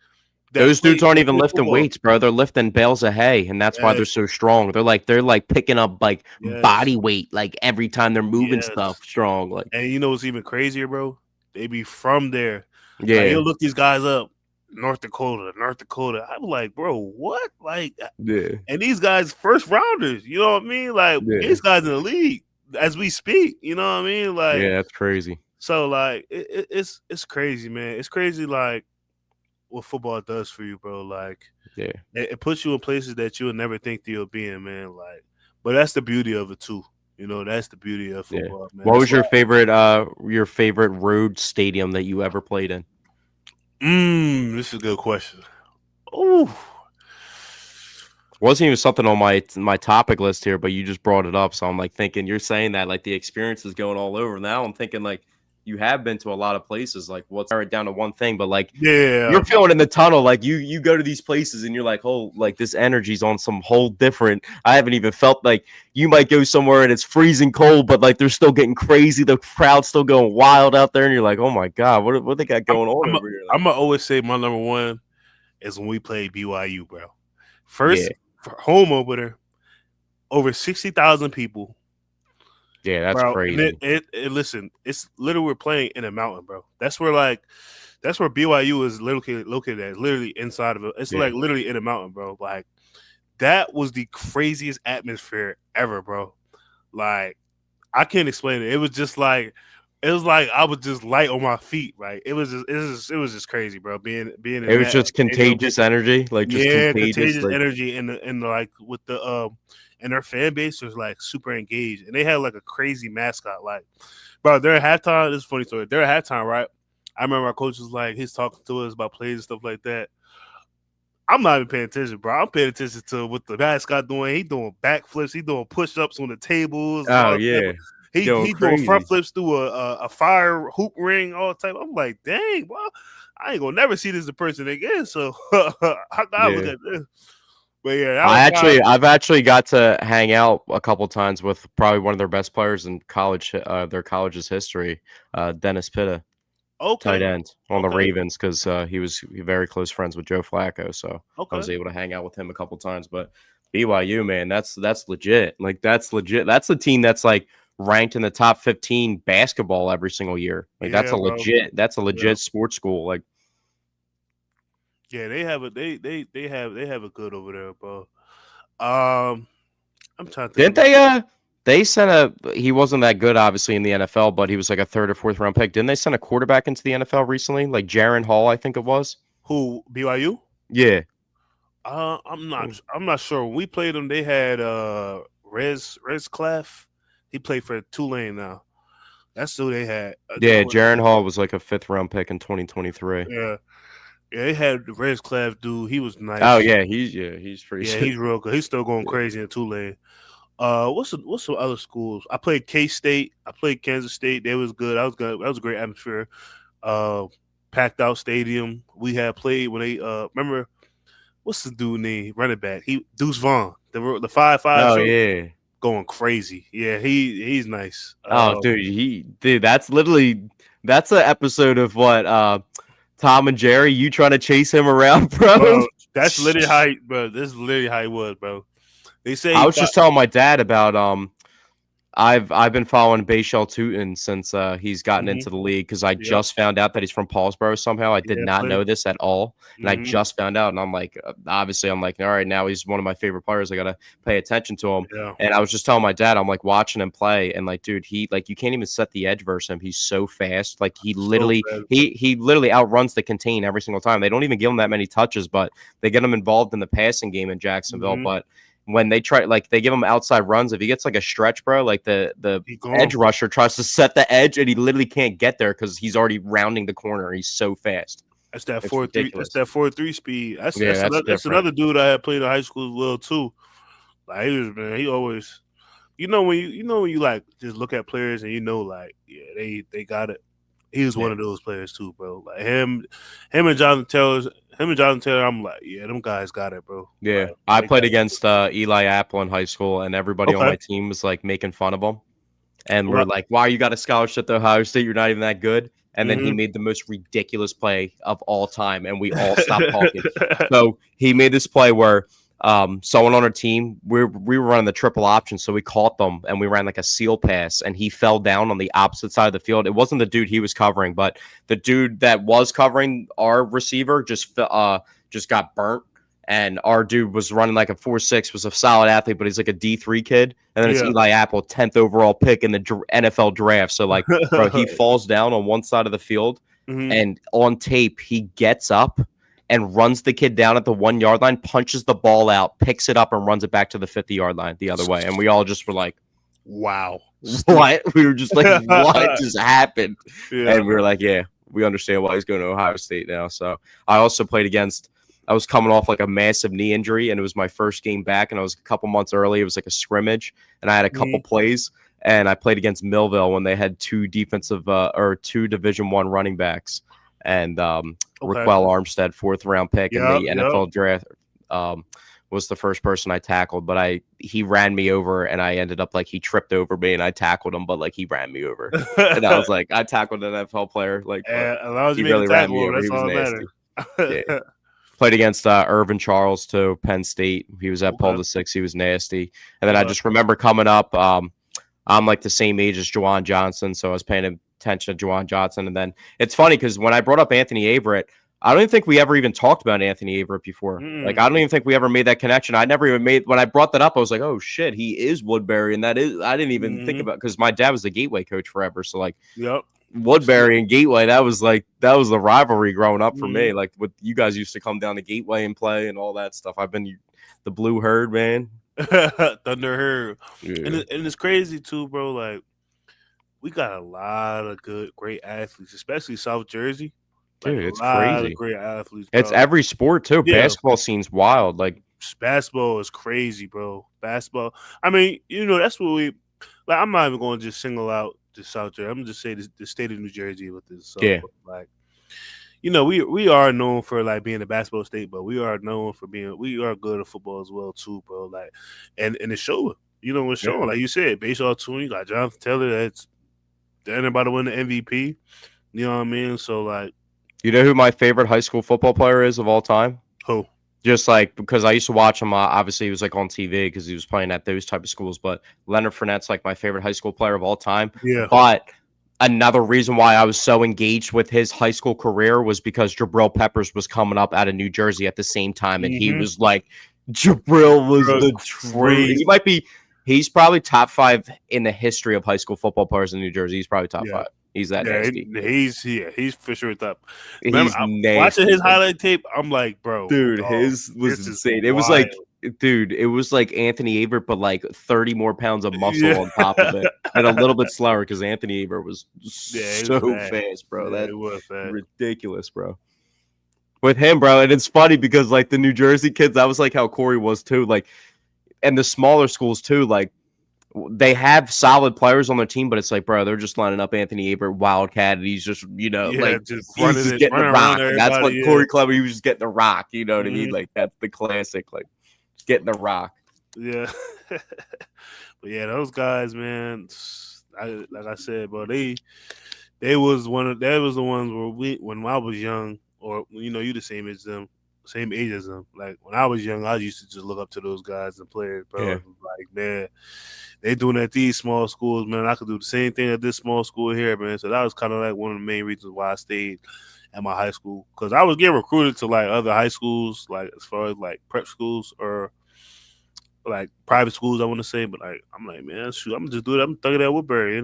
Those dudes aren't that even play lifting football. weights, bro. They're lifting bales of hay, and that's why they're Yes, so strong. They're like picking up like yes, body weight, like every time they're moving stuff yes. strong. Like, And you know what's even crazier, bro? They be from there. Like yeah, you'll look these guys up, North Dakota, North Dakota. I'm like, bro, what? Like, yeah, and these guys first rounders. You know what I mean? Like yeah, these guys in the league as we speak. You know what I mean? Like yeah. That's crazy. so, like it's crazy, man. It's crazy, like what football does for you, bro. Like Yeah, it puts you in places that you would never think that you'll be in, man. Like, but that's the beauty of it too. You know, that's the beauty of yeah. football, man. What That's was why. your favorite road stadium that you ever played in? This is a good question. Ooh, Wasn't even something on my topic list here, but you just brought it up. So I'm like thinking you're saying that like the experience is going all over. Now I'm thinking like you have been to a lot of places. Like what's narrowed down to one thing, but like yeah, you're feeling in the tunnel. Like you go to these places and you're like, oh, like this energy's on some whole different. I haven't even felt like you might go somewhere and it's freezing cold, but like they're still getting crazy. The crowd's still going wild out there, and you're like, oh my god, what they got I'm going on I'm a, over here? Like, I'm gonna always say my number one is when we played BYU, bro. yeah, First for home opener, over 60,000 people, yeah, that's bro. And crazy. listen, it's literally we're playing in a mountain, bro. That's where like That's where BYU is located at. It's literally inside of it. It's Yeah. like literally in a mountain, bro. Like that was the craziest atmosphere ever, bro. Like I can't explain it. It was like I was just light on my feet. Like it was just crazy, bro. Being It in was that just stadium. contagious energy, like just Yeah, contagious. contagious Like, energy and like with the and their fan base was like super engaged, and they had like a crazy mascot. Like, bro, they're at halftime. This is a funny story. They're at halftime, right? I remember our coach was like, he's talking to us about plays and stuff like that. I'm not even paying attention, bro. I'm paying attention to what the mascot doing. He doing backflips. He doing push-ups on the tables and oh all type yeah, of. he going He doing front crazy. flips through a fire hoop ring, all type. I'm like, dang, bro, I ain't gonna never see this in person again. So I gotta look Yeah. at this. But yeah, that was wild. I've actually got to hang out a couple times with probably one of their best players in college, their college's history, Dennis Pitta, tight Okay, end on the okay, Ravens, because he was very close friends with Joe Flacco, so I okay. was able to hang out with him a couple times. But BYU, man, that's legit. Like that's legit. That's the team that's like ranked in the top 15 basketball every single year. Like Yeah, bro. that's a Yeah, legit sports school. Like yeah. They have a they have it good over there, bro. Um, I'm trying to think didn't about they sent he wasn't that good obviously in the NFL, but he was like a third or fourth round pick. Didn't they send a quarterback into the NFL recently? Like Jaron Hall, I think it was. who BYU. Yeah. I'm not sure. When we played them, they had Rez Clef. He played for Tulane now. That's who they had. The Yeah, quarterback. Jaron Hall was like a fifth round pick in 2023. Yeah, yeah. They had the Rez Clef dude. He was Oh nice. yeah, he's Yeah, pretty he's real good. He's still going crazy in Tulane. What's some other schools? I played K State. I played Kansas State. They was good. I was good. That was a great atmosphere. Uh, Packed out stadium. We had played when they remember what's the dude name? Running back. He Deuce Vaughn. The 5'5" Oh short yeah. going crazy. Yeah, he's nice. Oh dude, that's an episode of what Tom and Jerry, you trying to chase him around, bro. Bro, that's literally how he, bro. This is literally how he was, bro. They say I he was fought. just telling my dad about I've been following Bayshell Tootin since he's gotten Hmm. into the league, because I Yep. just found out that he's from Paulsboro somehow. I did Yeah. not Played. know this at all, and I Hmm. just found out, and I'm like, obviously, I'm like, all right, now he's one of my favorite players. I gotta pay attention to him. Yeah. And I was just telling my dad, I'm like watching him play, and like, dude, he like you can't even set the edge versus him. He's so fast. Like So bad. he literally outruns the contain every single time. They don't even give him that many touches, but they get him involved in the passing game in Jacksonville. Hmm. But when they try, like they give him outside runs, if he gets like a stretch, bro, like the He edge gone. rusher tries to set the edge and he literally can't get there because he's already rounding the corner. He's so fast. That's that It's 4.3. That's ridiculous. that 4.3 speed. Yeah, that's That's different. another dude I had played in high school as well too. Like he was man. He always. You know when you like just look at players and you know like yeah they got it. He was one Yeah. of those players too, bro. Like him and Jonathan Taylor. Him and Jonathan Taylor. I'm like yeah, them guys got it, bro. Yeah. Like I they played got it. against Eli Apple in high school, and everybody on Okay. my team was like making fun of him. And we're Right. like, "Why you got a scholarship to Ohio State? You're not even that good." And then he Mm-hmm. made the most ridiculous play of all time, and we all stopped talking. So he made this play where someone on our team, we were running the triple option, so we caught them and we ran like a seal pass, and he fell down on the opposite side of the field. It wasn't the dude he was covering, but the dude that was covering our receiver just got burnt. And our dude was running like a 4.6, was a solid athlete, but he's like a D3 kid. And then it's Yeah. Eli Apple, 10th overall pick in the NFL draft. So, like, bro, he falls down on one side of the field, Hmm. and on tape, he gets up and runs the kid down at the 1 yard line, punches the ball out, picks it up, and runs it back to the 50 yard line the other way. And we all just were like, Wow. what? We were just like, what just happened? Yeah. And we were like, yeah, we understand why he's going to Ohio State now. So I also played against, I was coming off like a massive knee injury, and it was my first game back, and I was a couple months early. It was like a scrimmage, and I had a couple plays, and I played against Millville when they had two Division I running backs, and Raquel Armstead, 4th round pick in the NFL draft, was the first person I tackled, but he ran me over, and I ended up like he tripped over me, and I tackled him, but like he ran me over, and I was like, I tackled an NFL player, like, as long as he you make really a ran me tackle, over. that's He was all that nasty. matters. Yeah. Played against Irvin Charles too, Penn State. He was at Paul Okay. VI. He was nasty. And then I just remember coming up. I'm like the same age as Juwan Johnson, so I was attention to Juwan Johnson. And then it's funny because when I brought up Anthony Averett, I don't even think we ever even talked about Anthony Averett before. Like, I don't even think we ever made that connection. I never even made, when I brought that up, I was like, oh shit, he is Woodbury. And that is, I didn't even think about, because my dad was the Gateway coach forever. So like, Woodbury and Gateway, that was the rivalry growing up for me. Like, with you guys used to come down to Gateway and play and all that stuff. I've been the Blue Herd, man. Thunder Herd. Yeah. And it's crazy too, bro. Like, we got a lot of great athletes, especially South Jersey. Like, dude, it's crazy. Great athletes, bro. It's every sport too. Yeah. Basketball scene's wild. Like, basketball is crazy, bro. Basketball. I mean, that's what we like. I'm not even going to just single out just South Jersey. I'm gonna just say the state of New Jersey with this. So, yeah. Like, we are known for like being a basketball state, but we are known for we are good at football as well too, bro. Like, and it's showing. It's showing. Like you said, baseball too. You got Jonathan Taylor. They're about to win the MVP. You know what I mean? So like. You know who my favorite high school football player is of all time? Who? Just like, because I used to watch him. Obviously, he was like on TV because he was playing at those type of schools. But Leonard Fournette's like my favorite high school player of all time. Yeah. But another reason why I was so engaged with his high school career was because Jabril Peppers was coming up out of New Jersey at the same time, and he was like, Jabril was the true. He's probably top 5 in the history of high school football players in New Jersey. He's probably top 5. He's that nasty. He's for sure top. He's nasty. Watching his highlight tape, I'm like, bro, dude, his was insane. It was like, dude, it was like Anthony Averett, but like 30 more pounds of muscle on top of it, and a little bit slower because Anthony Averett was so fast, bro. That was ridiculous, bro. With him, bro, and it's funny because like the New Jersey kids, that was like how Corey was too, like, and the smaller schools too, like. They have solid players on their team, but it's like, bro, they're just lining up Anthony Averett, Wildcat, and he's just, he's just getting the rock. That's what Corey Clever, he was just getting the rock. You know what I mean? Like, that's the classic, like, just getting the rock. Yeah. But yeah, those guys, man, like I said, bro, they was the ones where when I was young, or you the same age as them. Like, when I was young, I used to just look up to those guys and players, bro. Yeah. Like, man, they doing at these small schools, man. I could do the same thing at this small school here, man. So that was kind of like one of the main reasons why I stayed at my high school, because I was getting recruited to like other high schools, like as far as like prep schools or like private schools, I want to say. But like, I'm like, man, shoot, I'm gonna just do it. I'm thugging at Woodbury,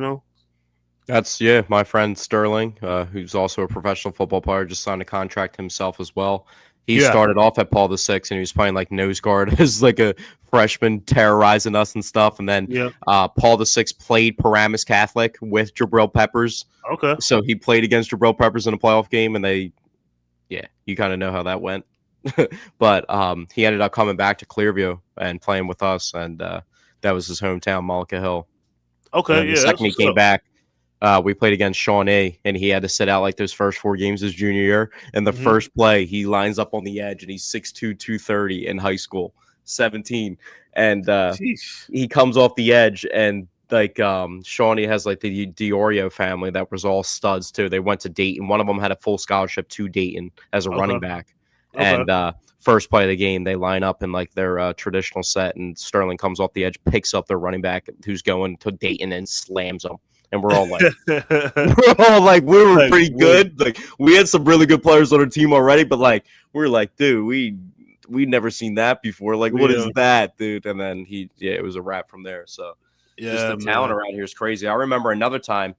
That's my friend Sterling, who's also a professional football player, just signed a contract himself as well. He started off at Paul VI, and he was playing like nose guard as like a freshman, terrorizing us and stuff. And then Paul VI played Paramus Catholic with Jabril Peppers. Okay. So he played against Jabril Peppers in a playoff game, and you kind of know how that went. But he ended up coming back to Clearview and playing with us, and that was his hometown, Mullica Hill. Okay, the second he came back, we played against Shawnee, and he had to sit out like those first 4 games his junior year. And the first play, he lines up on the edge, and he's 6'2", 230 in high school, 17. And he comes off the edge, and like Shawnee has like the Diorio family that was all studs too. They went to Dayton. One of them had a full scholarship to Dayton as a running back. And first play of the game, they line up in like their traditional set, and Sterling comes off the edge, picks up their running back who's going to Dayton, and slams them. And we're all like, we were pretty good. Like, we had some really good players on our team already, but like, we're like, dude, we never seen that before. Like, what is that, dude? And then it was a wrap from there. So just the talent around here is crazy. I remember another time,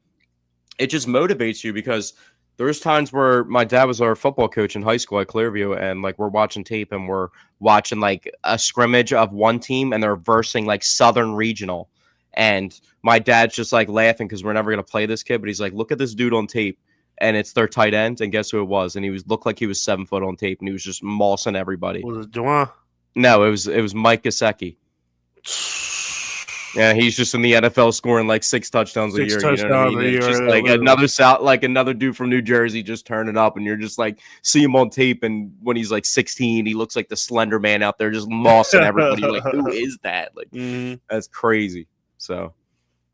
it just motivates you because there's times where my dad was our football coach in high school at Clearview, and like we're watching tape and we're watching like a scrimmage of one team, and they're versing like Southern Regional. And my dad's just like laughing because we're never going to play this kid. But he's like, look at this dude on tape. And it's their tight end. And guess who it was? And looked like he was 7 foot on tape. And he was just mossing everybody. Was it Juwan? No, it was Mike Gesicki. Yeah, he's just in the NFL scoring like 6 touchdowns a year. You know what I mean? It's just like another dude from New Jersey just turning up. And you're just like, see him on tape. And when he's like 16, he looks like the slender man out there just mossing everybody. You're like, who is that? Like, that's crazy. So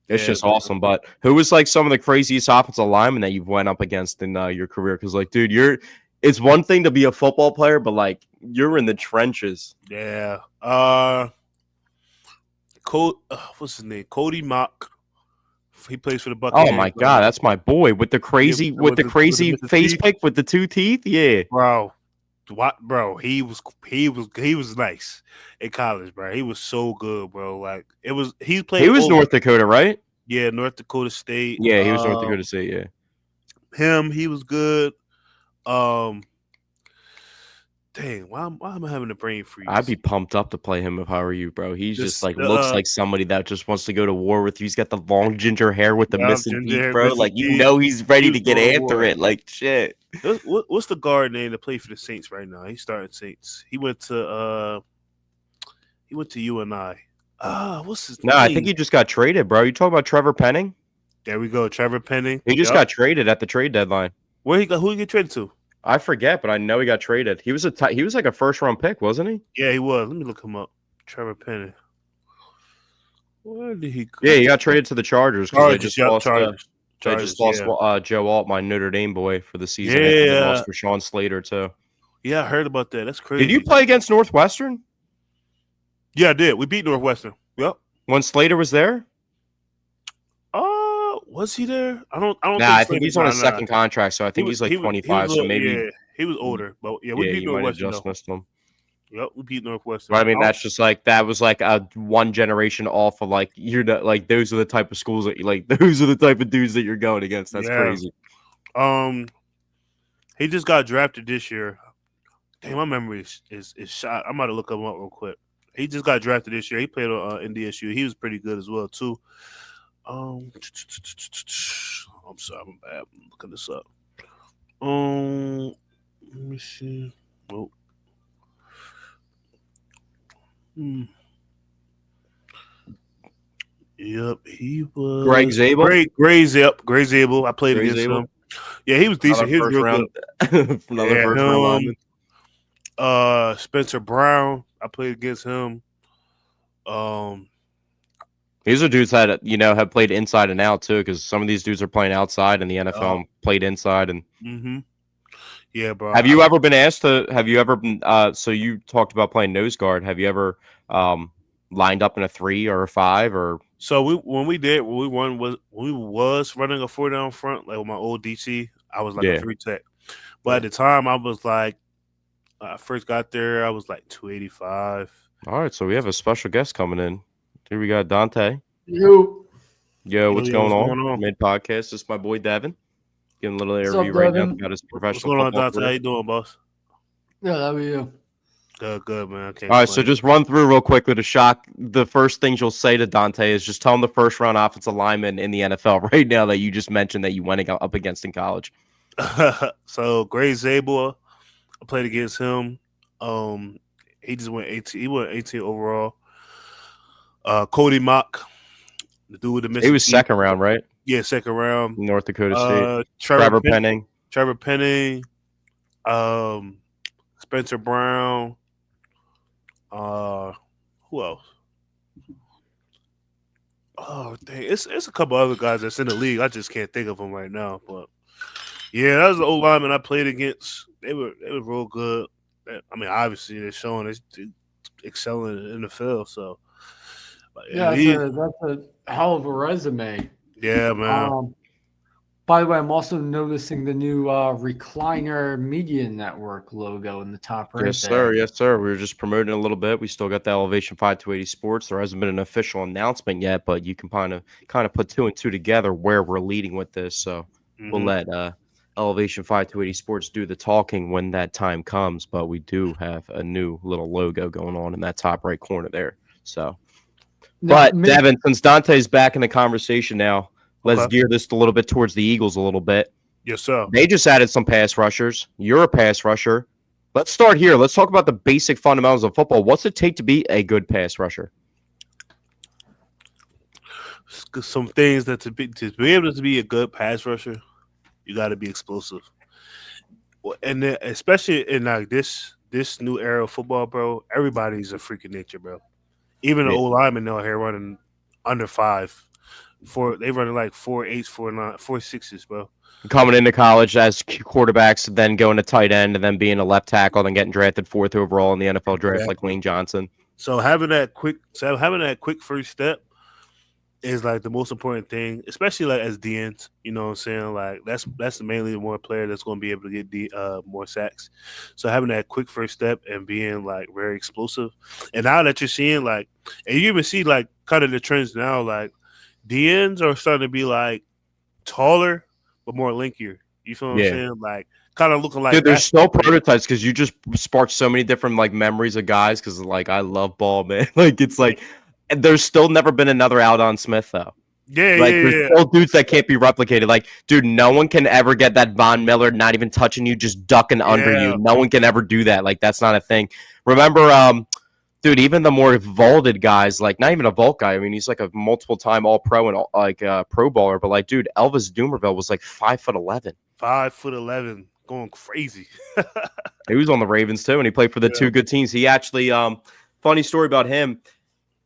it's just awesome. But who was like some of the craziest offensive linemen that you've went up against in your career? Because like, dude, it's one thing to be a football player, but like you're in the trenches. Yeah. What's his name? Cody Mock He plays for the Oh my Buccaneers. God, that's my boy with the Yeah, crazy with the Mr. face Teeth, pick with the 2 teeth. Yeah, bro. What, bro? He was nice in college, bro. He was so good, bro. Like it was. He he played was over. North Dakota, right? Yeah, North Dakota State. Yeah, he was North Dakota State. Yeah, He was good. Um, dang, why am I having a brain I'd freeze? be pumped up to play him if I were you, bro. He's just This, like looks like somebody that just wants to go to war with you. He's got the long ginger hair with the yeah, missing ginger teeth, hair, bro. Mr. Like T. he's He ready was to get going to after war. it. Like shit. What's the guard name that played for the Saints right now? He's starting Saints. He went to UNI. What's his No, I think name? he just got traded, bro. You talking about Trevor Penning? There we go, Trevor Penning. He just Yep. got traded at the trade deadline. Where he got? Who he get traded to? I forget, but I know he got traded. He was he was like a first round pick, wasn't he? Yeah, he was. Let me look him up. Trevor Penning. Where did he go? Yeah, he got traded to the Chargers because they just lost. Chargers. They just lost Joe Alt, my Notre Dame boy, for the season. And they lost for Sean Slater too. Yeah, I heard about that. That's crazy. Did you play against Northwestern? Yeah, I did. We beat Northwestern. Yep. When Slater was there? Was he there? I don't. Nah, I think he's on his second contract, so I think he's like 25. So maybe yeah, he was older, but yeah, we beat you might have Northwestern. just missed him. Yep, we beat Northwestern. But I mean, that's just like that was like a one generation off of like you're not, like those are the type of schools that you like. Those are the type of dudes that you're going against. That's crazy. He just got drafted this year. Damn, my memory is shot. I'm about to look him up real quick. He just got drafted this year. He played on NDSU. He was pretty good as well too. I'm sorry, I'm bad. I'm looking this up. Let me see. Oh. Yep, he was Greg Zabel. Greg Zabel. I played against him. Yeah, he was decent. He was real good. Another first round lineman. Spencer Brown. I played against him. These are dudes that have played inside and out too, because some of these dudes are playing outside in the NFL and played inside. And yeah, bro. Have you ever been asked to? Have you ever been? So you talked about playing nose guard. Have you ever lined up in a 3 or a 5 or? So we was running a 4 down front, like with my old DC, I was like a 3 tech. But at the time I was like, I first got there, I was like 285. All right, so we have a special guest coming in. Here we got Dante. Yo, what's going on? Mid podcast. This is my boy Devin. Getting a little interview right now about his professional. What's going on, Dante? How you doing, boss? Yeah, how are you? Good, man. All right, so just run through real quick with a shock. The first things you'll say to Dante is just tell him the first round offensive lineman in the NFL right now that you just mentioned that you went up against in college. So Greg Zabel, I played against him. He just went 18. He went 18 overall. Cody Mock, the dude with the missing. He was second round, right? Yeah, second round. North Dakota State. Trevor Penning. Trevor Penning. Spencer Brown. Who else? Oh, dang. It's a couple other guys that's in the league. I just can't think of them right now. But yeah, that was the old lineman I played against. They were real good. I mean, obviously they're showing it's excelling in the field. So yeah, that's a hell of a resume. Yeah, man. By the way, I'm also noticing the new Recliner Media Network logo in the top right. Yes, sir. Yes, sir. We were just promoting a little bit. We still got the Elevation 5280 Sports. There hasn't been an official announcement yet, but you can kind of put 2 and 2 together where we're leading with this. So we'll let Elevation 5280 Sports do the talking when that time comes. But we do have a new little logo going on in that top right corner there. So, Devin, since Dante's back in the conversation now, let's gear this a little bit towards the Eagles a little bit. Yes, sir. They just added some pass rushers. You're a pass rusher. Let's start here. Let's talk about the basic fundamentals of football. What's it take to be a good pass rusher? Some things that to be able to be a good pass rusher, you got to be explosive. And then, especially in like this new era of football, bro, everybody's a freaking nature, bro. Even the old linemen out here running under 5. They running like 4.8s, 4.9, 4.6s, bro. Coming into college as quarterbacks, then going to tight end, and then being a left tackle, then getting drafted 4th overall in the NFL draft like Lane Johnson. So having that quick first step, is like the most important thing, especially like as DNs. You know what I'm saying? Like that's mainly the more player that's going to be able to get more sacks. So having that quick first step and being like very explosive, and now that you're seeing like, and you even see like kind of the trends now, like DNs are starting to be like taller but more linkier. You feel what I'm Yeah. saying? Like kind of looking like Dude, there's still basketball players. prototypes because you just sparked so many different like memories of guys because like I love ball, man. Like it's like and there's still never been another Aldon Smith though. Yeah, Like there's yeah, still dudes that can't be replicated. Like, dude, no one can ever get that Von Miller not even touching you, just ducking under yeah. you. No one can ever do that. Like that's not a thing. Remember, dude, even the more vaulted guys, like not even a vault guy. I mean, he's like a multiple time All Pro and like Pro baller. But like, dude, Elvis Dumerville was like 5'11". 5'11", going crazy. He was on the Ravens too, and he played for the Yeah. two good teams. He actually, funny story about him.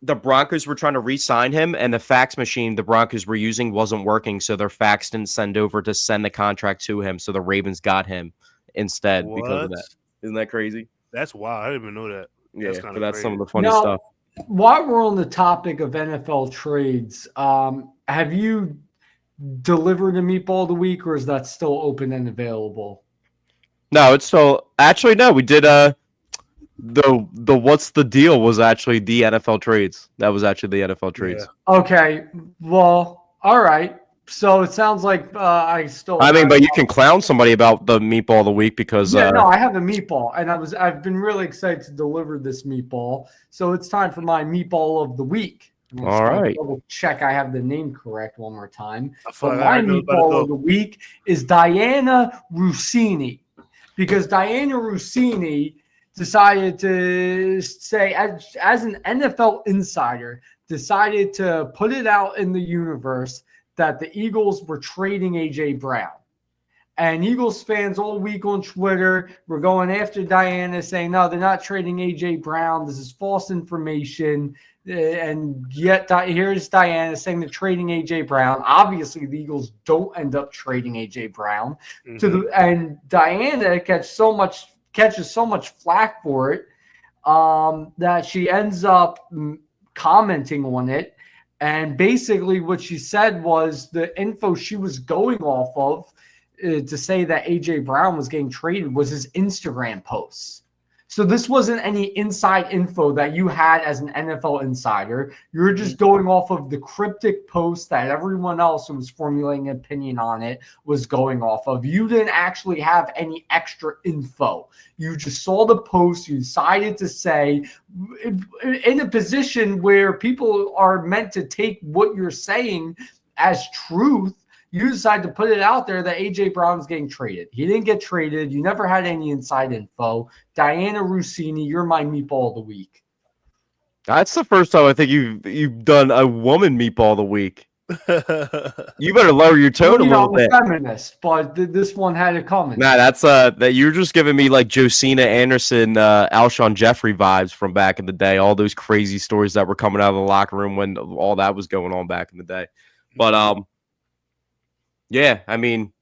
The Broncos were trying to re-sign him, and the fax machine the Broncos were using wasn't working, so their fax didn't send over to send the contract to him. So the Ravens got him instead because of What? that. Isn't that crazy? That's wild. I didn't even know that. Yeah, That's but kind of that's some crazy. of the funny Now, stuff. while we're on the topic of NFL trades, have you delivered a meatball of the week, or is that still open and available? No, it's still actually no. We did the what's the deal was actually the NFL trades. That was actually the NFL trades. Okay, well, all right. So it sounds like I still. I mean, but you can clown somebody about the meatball of the week because Yeah, no, I have a meatball, and I've been really excited to deliver this meatball. So it's time for my meatball of the week. I'm just All gonna right. double check I have the name correct one more time. I feel But like I my already know about it, meatball though. of the week is Diana Rossini, because Diana Rossini decided to say, as an NFL insider, decided to put it out in the universe that the Eagles were trading AJ Brown. And Eagles fans all week on Twitter were going after Diana, saying, no, they're not trading AJ Brown. This is false information. And yet here's Diana saying they're trading AJ Brown. Obviously, the Eagles don't end up trading AJ Brown. Mhm. And Diana catches so much flack for it that she ends up commenting on it. And basically what she said was the info she was going off of to say that AJ Brown was getting traded was his Instagram posts. So this wasn't any inside info that you had as an NFL insider. You're just going off of the cryptic post that everyone else who was formulating an opinion on it was going off of. You didn't actually have any extra info. You just saw the post. You decided to say, in a position where people are meant to take what you're saying as truth, you decide to put it out there that AJ Brown's getting traded. He didn't get traded. You never had any inside info. Diana Rossini, you're my meatball of the week. That's the first time I think you've done a woman meatball of the week. You better lower your tone a little bit. I'm a feminist, but this one had it coming. Nah, that's that you're just giving me like Josina Anderson, Alshon Jeffrey vibes from back in the day. All those crazy stories that were coming out of the locker room when all that was going on back in the day. But yeah, I mean,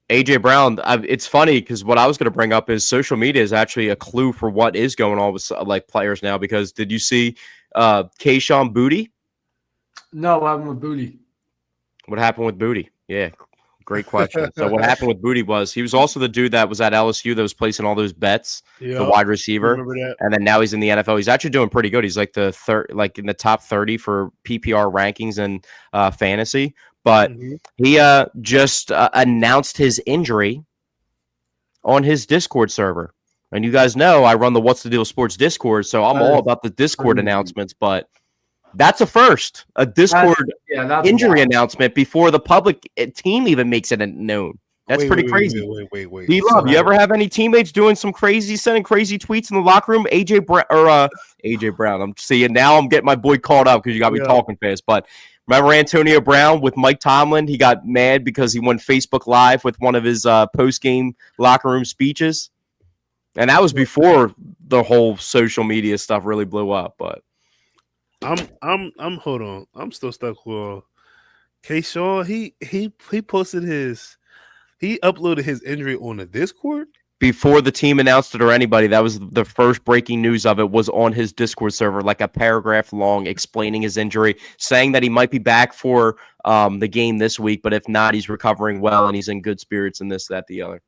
AJ Brown. It's funny because what I was going to bring up is social media is actually a clue for what is going on with like players now. Because did you see Kayshon Boutte? No, I'm a booty. What happened with Boutte? Yeah, great question. So what happened with Boutte was he was also the dude that was at LSU that was placing all those bets, the wide receiver, Remember that? and then now he's in the NFL. He's actually doing pretty good. He's like the third, like in the top 30 for PPR rankings and fantasy. But he just announced his injury on his Discord server. And you guys know I run the What's the Deal Sports Discord, so I'm all about the Discord announcements. But that's a first, a Discord injury announcement before the public team even makes it known. That's pretty crazy. Wait. D-Love, you ever have any teammates doing some sending crazy tweets in the locker room? AJ Brown. I'm seeing now. I'm getting my boy caught up because you got me talking fast. But remember Antonio Brown with Mike Tomlin? He got mad because he went Facebook Live with one of his post-game locker room speeches, and that was before the whole social media stuff really blew up. But I'm hold on. I'm still stuck with Kayshawn. He posted he uploaded his injury on the Discord. before the team announced it or anybody, that was the first breaking news of it, was on his Discord server, like a paragraph long, explaining his injury, saying that he might be back for the game this week, but if not, he's recovering well and he's in good spirits and this, that, the other.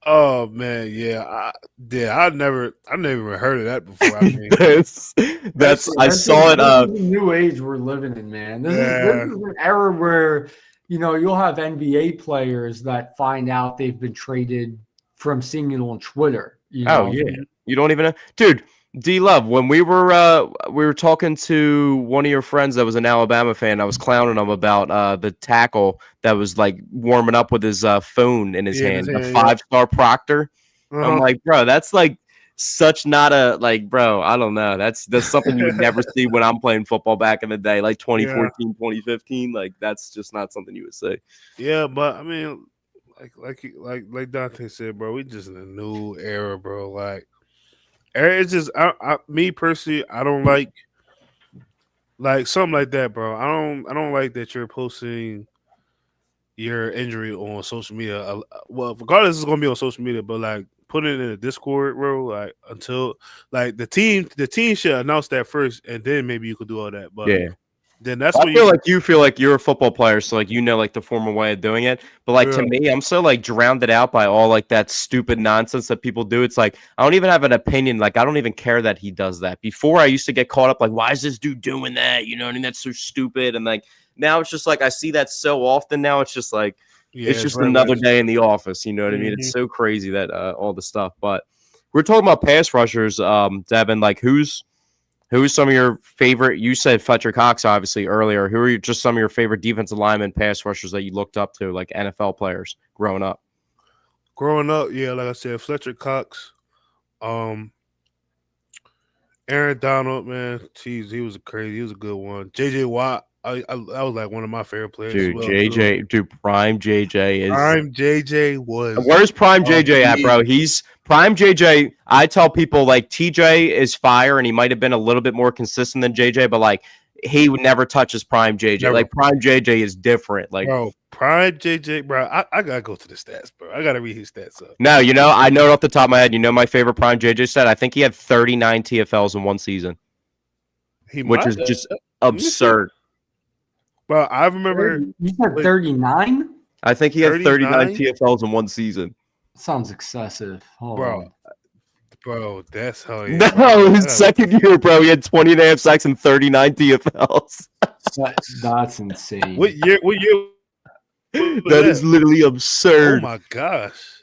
Oh man, yeah, I never even heard of that before. I mean, I saw it. This is the new age we're living in, man. This is an era where you'll have NBA players that find out they've been traded from seeing it on Twitter. Oh yeah, you don't even know, dude. D Love, when we were talking to one of your friends that was an Alabama fan, I was clowning him about the tackle that was like warming up with his phone in his hand, the 5-star Proctor. I'm like, bro, that's like such not a bro. I don't know. That's something you would never see when I'm playing football back in the day, like 2014, 2015. Like that's just not something you would say. Yeah, but I mean, like Dante said, bro, we just in a new era, bro. Like. It's just me personally, I don't like something like that, bro. I don't like that you're posting your injury on social media. Well, regardless, it's gonna be on social media, but like putting it in a Discord, bro. Like until like the team should announce that first, and then maybe you could do all that. But yeah. Then that's I feel like you feel like you're a football player, so like like the formal way of doing it. But like to me, I'm so like drowned out by all like that stupid nonsense that people do. It's like I don't even have an opinion. Like I don't even care that he does that. Before I used to get caught up like, why is this dude doing that? You know what I mean? That's so stupid. And like now it's just like I see that so often now. It's just like it's just another day in the office. You know what I mean? It's so crazy that all the stuff. But we're talking about pass rushers, Devin. Like who's some of your favorite? You said Fletcher Cox, obviously, earlier. Who are just some of your favorite defensive linemen, pass rushers that you looked up to, like NFL players growing up? Growing up, yeah, like I said, Fletcher Cox, Aaron Donald, man, geez, he was a good one. JJ Watt, I was like one of my favorite players. Dude, JJ, dude, prime JJ is prime JJ was. Where's prime JJ at, bro? He's prime JJ. I tell people like TJ is fire, and he might have been a little bit more consistent than JJ, but like he would never touch his prime JJ. Never. Like prime JJ is different. Like bro, prime JJ, bro. I gotta go to the stats, bro. I gotta read his stats up. No, I know it off the top of my head. My favorite prime JJ stat. I think he had 39 TFLs in one season, which is just absurd. Bro, I remember you said 39. I think he had 39 TFLs in one season. Sounds excessive. Bro, that's how he No, his second year, bro, he had 20 and a half sacks and 39 TFLs. That's insane. What year? That is literally absurd. Oh my gosh.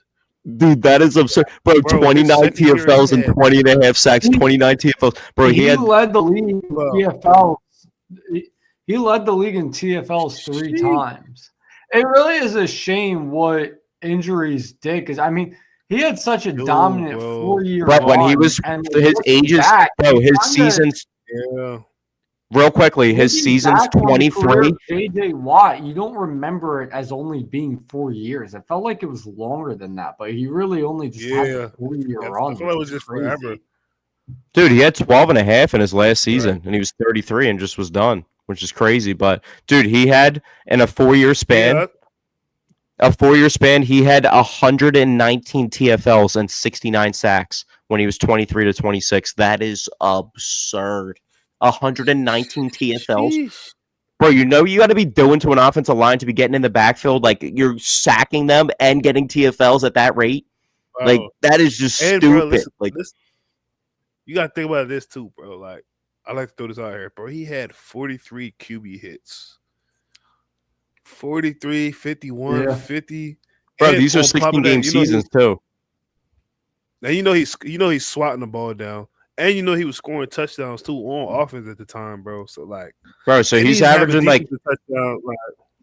Dude, that is absurd. Bro, 29 TFLs and 20 and a half sacks, 29 TFLs. Bro, he led the league in TFLs. He led the league in TFLs 3 times. It really is a shame what injuries did, because I mean he had such a dominant 4-year run. But when he was his ages, his seasons. Yeah. Real quickly, his season's 23. JJ Watt, you don't remember it as only being 4 years. It felt like it was longer than that, but he really only just had a 4-year run. I thought it was just forever. Dude, he had 12 and a half in his last season, and he was 33 and just was done, which is crazy. But dude, he had in a 4-year span. Yeah. A 4-year span, he had 119 TFLs and 69 sacks when he was 23 to 26. That is absurd. 119 TFLs. Jeez. Bro, you got to be doing to an offensive line to be getting in the backfield. Like, you're sacking them and getting TFLs at that rate. Bro. Like, that is just stupid. Bro, listen, you got to think about this, too, bro. Like, I like to throw this out here, bro. He had 43 QB hits. 43, 51, 50. Bro, these are 16-game seasons too. Now he's swatting the ball down, and he was scoring touchdowns too on offense at the time, bro. So like, bro, so he's averaging like touchdown,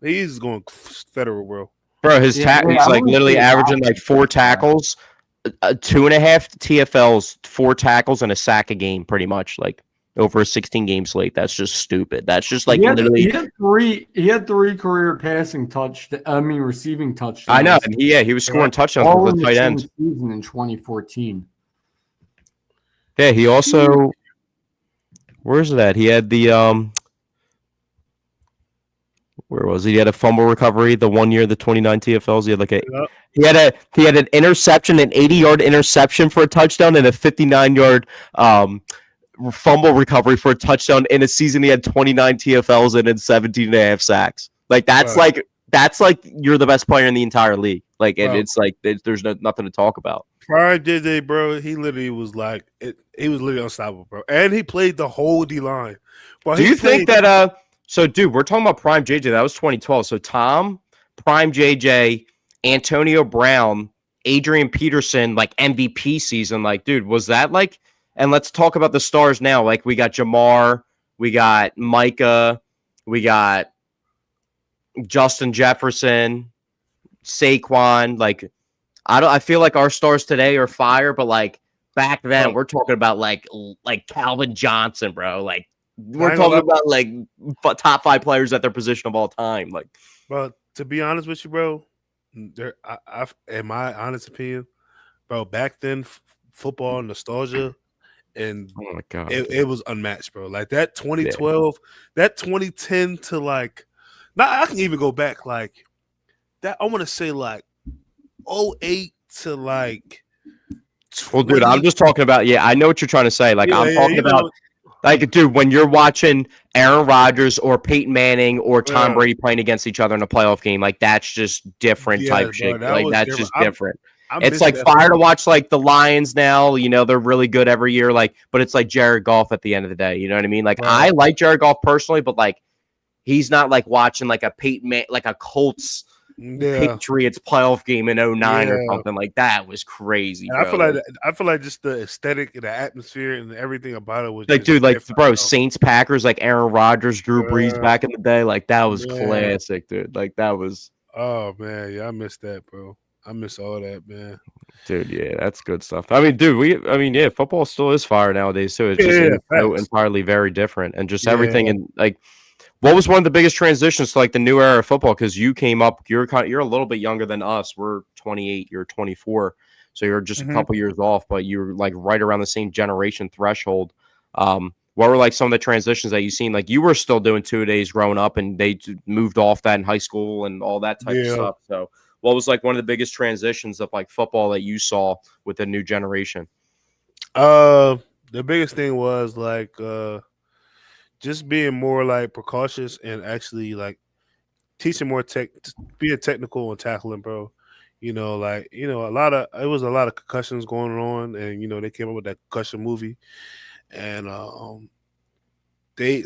he's going federal, bro. Bro, he's like literally averaging like 4 tackles, 2.5 TFLs, 4 tackles, and a sack a game, pretty much like. Over a 16-game slate. That's just stupid. That's just like literally. He had 3 career receiving touchdowns. I know. And he was scoring touchdowns with the tight ends. Season in 2014. Yeah, he also. Where's that? He had the Where was he? He had a fumble recovery the 1 year, the 29 TFLs. He had like a Yep. he had an interception, an 80-yard interception for a touchdown, and a 59-yard fumble recovery for a touchdown in a season. He had 29 TFLs and 17 and a half sacks. Like that's like you're the best player in the entire league. Like and Bro. it's like there's nothing to talk about. Prior JJ, bro, he literally was like he was literally unstoppable, bro. And he played the whole D line. Do you think that so dude, we're talking about prime JJ, that was 2012. So Tom, prime JJ, Antonio Brown, Adrian Peterson, like MVP season, like dude, was that like, and let's talk about the stars now. Like we got Jamar, we got Micah, we got Justin Jefferson, Saquon, like I feel like our stars today are fire, but like back then we're talking about like Calvin Johnson, bro. Like we're talking about like top 5 players at their position of all time. Like, bro, to be honest with you, bro, in my honest opinion, bro, back then football nostalgia and oh my god, it was unmatched, bro. Like that 2012, that 2010 to like, now I can even go back like that. I want to say like 08 to like 20. Well, dude, I'm just talking about. Yeah, I know what you're trying to say. Like, I'm talking about. Like, dude, when you're watching Aaron Rodgers or Peyton Manning or Tom Brady playing against each other in a playoff game, like that's just different type shit. Like that's just different. It's like fire to watch like the Lions now. You know, they're really good every year. Like, but it's like Jared Goff at the end of the day. You know what I mean? Like, I like Jared Goff personally, but like, he's not like watching like a like a Colts Patriots playoff game in 09 or something like that. Was crazy. I feel like just the aesthetic and the atmosphere and everything about it was like, dude, like, bro, Saints Packers, like Aaron Rodgers, Drew Brees back in the day, like that was classic, dude. Like that was. Oh man, yeah, I miss that, bro. I miss all that, man. Dude, yeah, that's good stuff. I mean, dude, yeah, football still is fire nowadays too. It's just so entirely very different, and just everything, and like. What was one of the biggest transitions to like the new era of football? Because you came up, you're a little bit younger than us. We're 28, you're 24, so you're just a couple years off, but you're like right around the same generation threshold. What were like some of the transitions that you've seen? Like you were still doing 2-a-days growing up, and they moved off that in high school and all that type of stuff. So, what was like one of the biggest transitions of like football that you saw with the new generation? The biggest thing was like just being more like precautious and actually like teaching more being technical and tackling, bro. You know, like, you know, it was a lot of concussions going on, and you know, they came up with that concussion movie. And they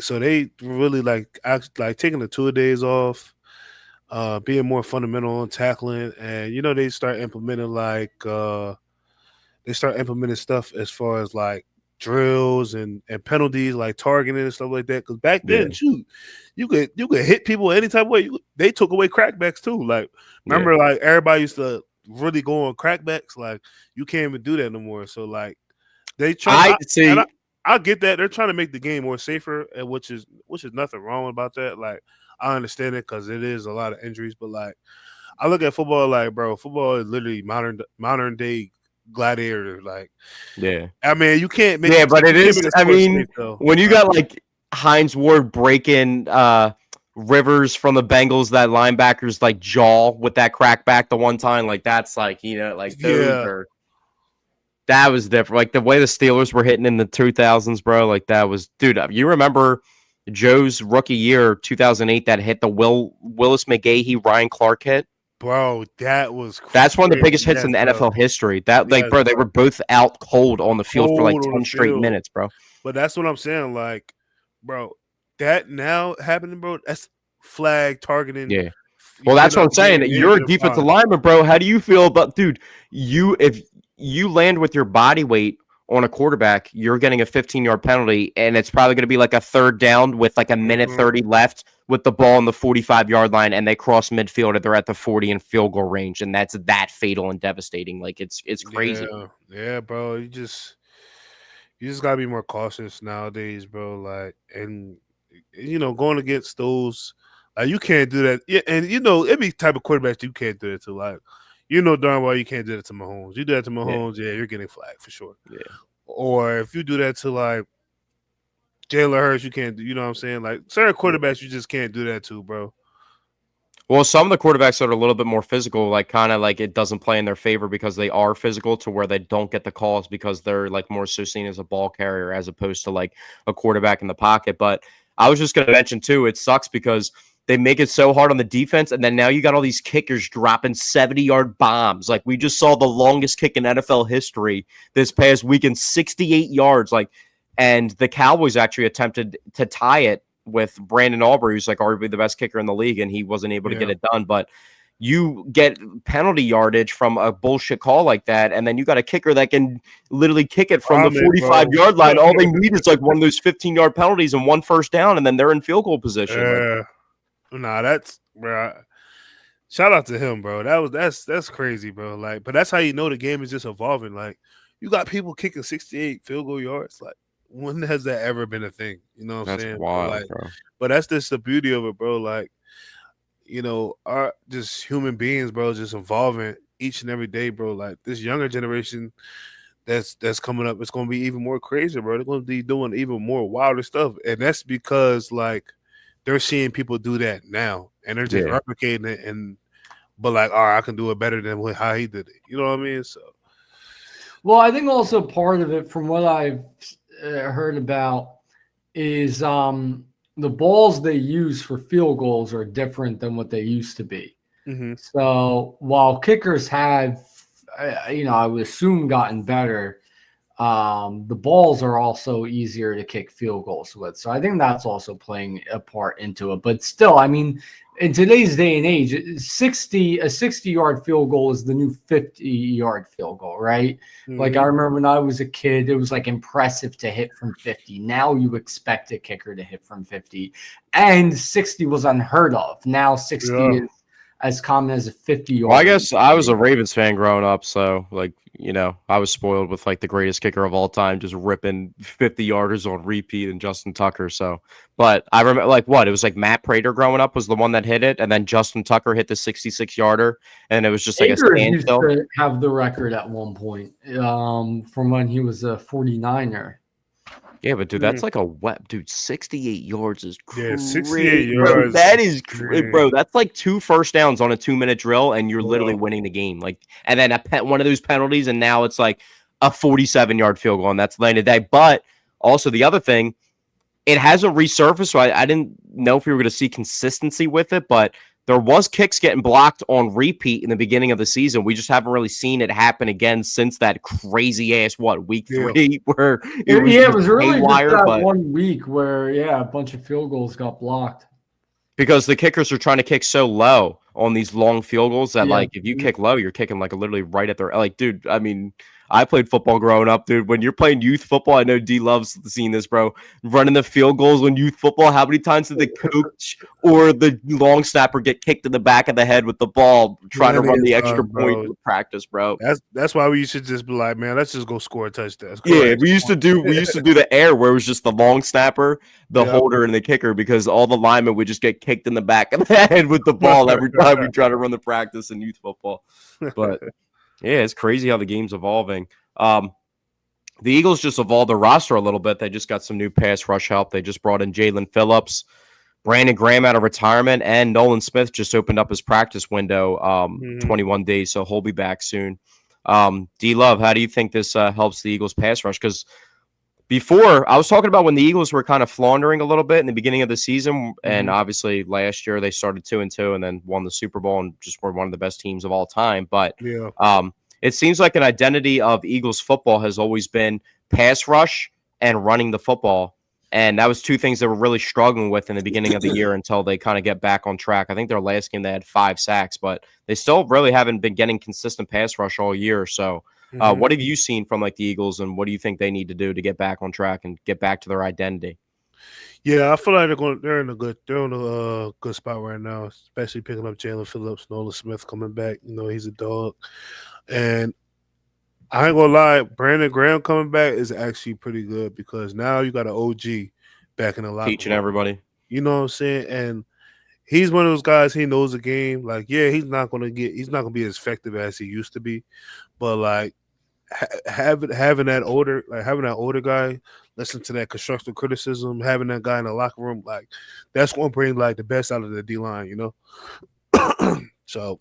really like taking the 2-a-days off, being more fundamental on tackling, and you know, they start implementing stuff as far as like drills and penalties like targeting and stuff like that. Because back then, shoot, you could hit people any type of way. They took away crackbacks too. Like remember, like everybody used to really go on crackbacks. Like you can't even do that no more. So like they try. I get that they're trying to make the game more safer, and which is nothing wrong about that. Like I understand it because it is a lot of injuries, but like I look at football like, bro, football is literally modern day gladiator. Like, I mean, you can't make but it is. I mean, when you got like Hines Ward breaking Rivers from the Bengals, that linebacker's like jaw with that crackback the one time, like that's like, you know, like those that was different. Like the way the Steelers were hitting in the 2000s, bro. Like that was, dude. You remember Joe's rookie year, 2008, that hit the Willis McGahee Ryan Clark hit. Bro, that's one of the biggest hits in the NFL history. That like, bro, they were both out cold on the field for like 10 straight minutes, bro. But that's what I'm saying, like, bro, that now happening, bro. That's flag targeting. Yeah. Well, that's what I'm saying. You're a defensive lineman, bro. How do you feel about, dude? If you land with your body weight on a quarterback, you're getting a 15-yard penalty, and it's probably going to be like a third down with like a minute 30 left with the ball on the 45-yard line, and they cross midfield, and they're at the 40 and field goal range, and that's that fatal and devastating. Like it's crazy. Yeah, bro. You just gotta be more cautious nowadays, bro. Like, and you know, going against those, you can't do that. Yeah, and you know, every type of quarterback you can't do it to. Like, you know darn well you can't do that to Mahomes. You do that to Mahomes, you're getting flagged for sure. Yeah. Or if you do that to like Jalen Hurts, you can't do. You know what I'm saying? Like certain quarterbacks, you just can't do that to, bro. Well, some of the quarterbacks that are a little bit more physical, like kind of like it doesn't play in their favor because they are physical to where they don't get the calls because they're like more so seen as a ball carrier as opposed to like a quarterback in the pocket. But I was just going to mention too, it sucks because they make it so hard on the defense, and then now you got all these kickers dropping 70-yard bombs. Like we just saw the longest kick in NFL history this past weekend, 68 yards. Like, and the Cowboys actually attempted to tie it with Brandon Aubrey, who's like arguably the best kicker in the league, and he wasn't able to get it done. But you get penalty yardage from a bullshit call like that, and then you got a kicker that can literally kick it from the 45-yard line. All they need is like one of those 15-yard penalties and one first down, and then they're in field goal position. Nah, that's bro. Shout out to him, bro. That's crazy, bro. Like, but that's how you know the game is just evolving. Like, you got people kicking 68 field goal yards. Like, when has that ever been a thing? You know what I'm saying? Wild, like, bro. But that's just the beauty of it, bro. Like, you know, our just human beings, bro, just evolving each and every day, bro. Like this younger generation that's coming up, it's gonna be even more crazy, bro. They're gonna be doing even more wilder stuff. And that's because like they're seeing people do that now and they're just replicating it but like, all right, I can do it better than how he did it. You know what I mean? So well, I think also part of it from what I've heard about is the balls they use for field goals are different than what they used to be. Mm-hmm. So while kickers have, I would assume gotten better, the balls are also easier to kick field goals with. So I think that's also playing a part into it. But still, I mean, in today's day and age, a 60-yard field goal is the new 50-yard field goal, right? Mm-hmm. Like I remember when I was a kid, it was like impressive to hit from 50. Now you expect a kicker to hit from 50. And 60 was unheard of. Now 60 is as common as a 50-yard. Well, I guess I was a Ravens fan growing up, so like, I was spoiled with like the greatest kicker of all time, just ripping 50-yarders on repeat and Justin Tucker. So, but I remember like it was like Matt Prater growing up was the one that hit it, and then Justin Tucker hit the 66-yarder, and it was just like a standstill. Used to have the record at one point from when he was a 49er. Yeah, but dude, that's like a wet dude. 68 yards is crazy. Yeah, 68 yards. Bro, that is crazy, bro. That's like 2 first downs on a 2-minute drill, and you're literally winning the game. Like, and then one of those penalties, and now it's like a 47-yard field goal, and that's landed day. But also the other thing, it hasn't resurfaced, so I didn't know if we were going to see consistency with it, but there was kicks getting blocked on repeat in the beginning of the season. We just haven't really seen it happen again since that crazy ass week 3 where it was really just that 1 week where a bunch of field goals got blocked because the kickers are trying to kick so low on these long field goals that like if you kick low, you're kicking like literally right at their like, dude. I mean, I played football growing up, dude. When you're playing youth football, I know D loves seeing this, bro. Running the field goals on youth football. How many times did the coach or the long snapper get kicked in the back of the head with the ball trying to run the extra point in practice, bro? That's why we should just be like, man, let's just go score a touchdown. Yeah, we used to do the air where it was just the long snapper, the holder, and the kicker because all the linemen would just get kicked in the back of the head with the ball every time we try to run the practice in youth football. But yeah, it's crazy how the game's evolving. The Eagles just evolved their roster a little bit. They just got some new pass rush help. They just brought in Jalen Phillips, Brandon Graham out of retirement, and Nolan Smith just opened up his practice window 21 days, so he'll be back soon. D-Love, how do you think this helps the Eagles pass rush? Because before, I was talking about when the Eagles were kind of floundering a little bit in the beginning of the season, and obviously last year they started 2-2 and then won the Super Bowl and just were one of the best teams of all time. But it seems like an identity of Eagles football has always been pass rush and running the football. And that was 2 things they were really struggling with in the beginning of the year until they kind of get back on track. I think their last game they had 5 sacks, but they still really haven't been getting consistent pass rush all year. So what have you seen from like the Eagles, and what do you think they need to do to get back on track and get back to their identity? Yeah, I feel like they're in a good spot right now, especially picking up Jalen Phillips, Nolan Smith coming back. He's a dog. And I ain't gonna lie, Brandon Graham coming back is actually pretty good because now you got an OG back in the locker room. Teaching everybody. You know what I'm saying? And he's one of those guys, he knows the game. Like, yeah, he's not gonna be as effective as he used to be. But like having that older guy listen to that constructive criticism, having that guy in the locker room, like that's gonna bring like the best out of the D line, So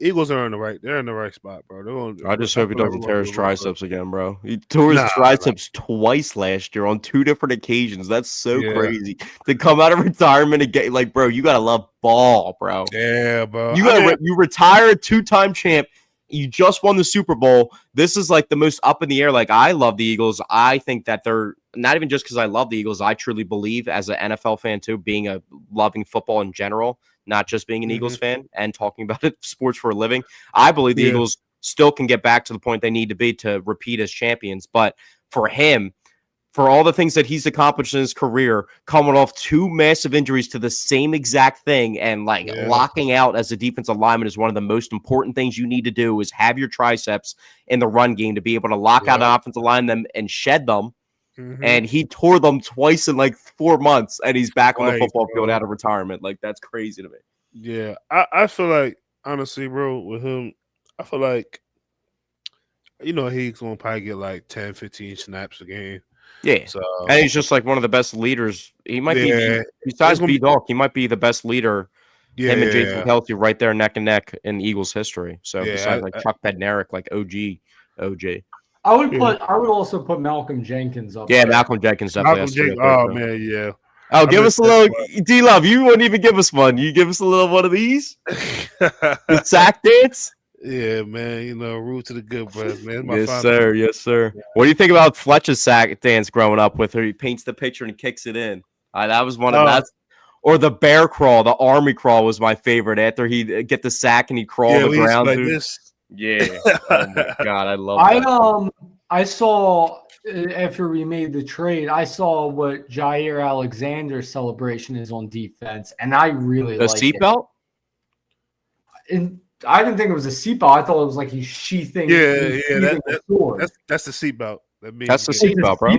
Eagles are they're in the right spot, bro. I just hope he feel like doesn't we're tear gonna his do real good. triceps again, bro. He tore his Nah, triceps twice last year on 2 different occasions. That's so Yeah. crazy to come out of retirement and get like, bro. You gotta love ball, bro. Yeah, bro. You retire a 2-time champ. You just won the Super Bowl. This is like the most up in the air. Like, I love the Eagles. I think that they're not even just because I love the Eagles. I truly believe, as an NFL fan too, being a loving football in general, not just being an Eagles fan and talking about it, sports for a living. I believe the Eagles still can get back to the point they need to be to repeat as champions. But for him, for all the things that he's accomplished in his career, coming off 2 massive injuries to the same exact thing, and like locking out as a defensive lineman is one of the most important things you need to do, is have your triceps in the run game to be able to lock out an offensive line them and shed them. And he tore them twice in like 4 months, and he's back on the football field out of retirement. Like, that's crazy to me. Yeah, I feel like, honestly, bro, with him, I feel like, he's going to probably get like 10, 15 snaps a game. Yeah. So, and he's just like one of the best leaders. He might be, besides B-Dog, he might be the best leader. Him and Jason Kelce right there neck and neck in Eagles history. So besides like Chuck Bednarik, like OG. I would also put Malcolm Jenkins up. Yeah, there. Malcolm Jenkins definitely. Man, yeah. Oh, give us a little D-Love. You wouldn't even give us one. You give us a little one of these? The sack dance? Yeah, man. Root to the good brothers, man. Yes, sir. Yes, sir. Yeah. What do you think about Fletcher's sack dance growing up with her? He paints the picture and kicks it in. That was one of that. Or the bear crawl, the army crawl was my favorite. After he'd get the sack and he'd crawl on the ground. Like this. Yeah. Oh my God, I love that. I saw after we made the trade, I saw what Jair Alexander's celebration is on defense, and I really like the seatbelt. And I didn't think it was a seatbelt. I thought it was like he's sheathing. That's the seatbelt. That's the seatbelt, bro.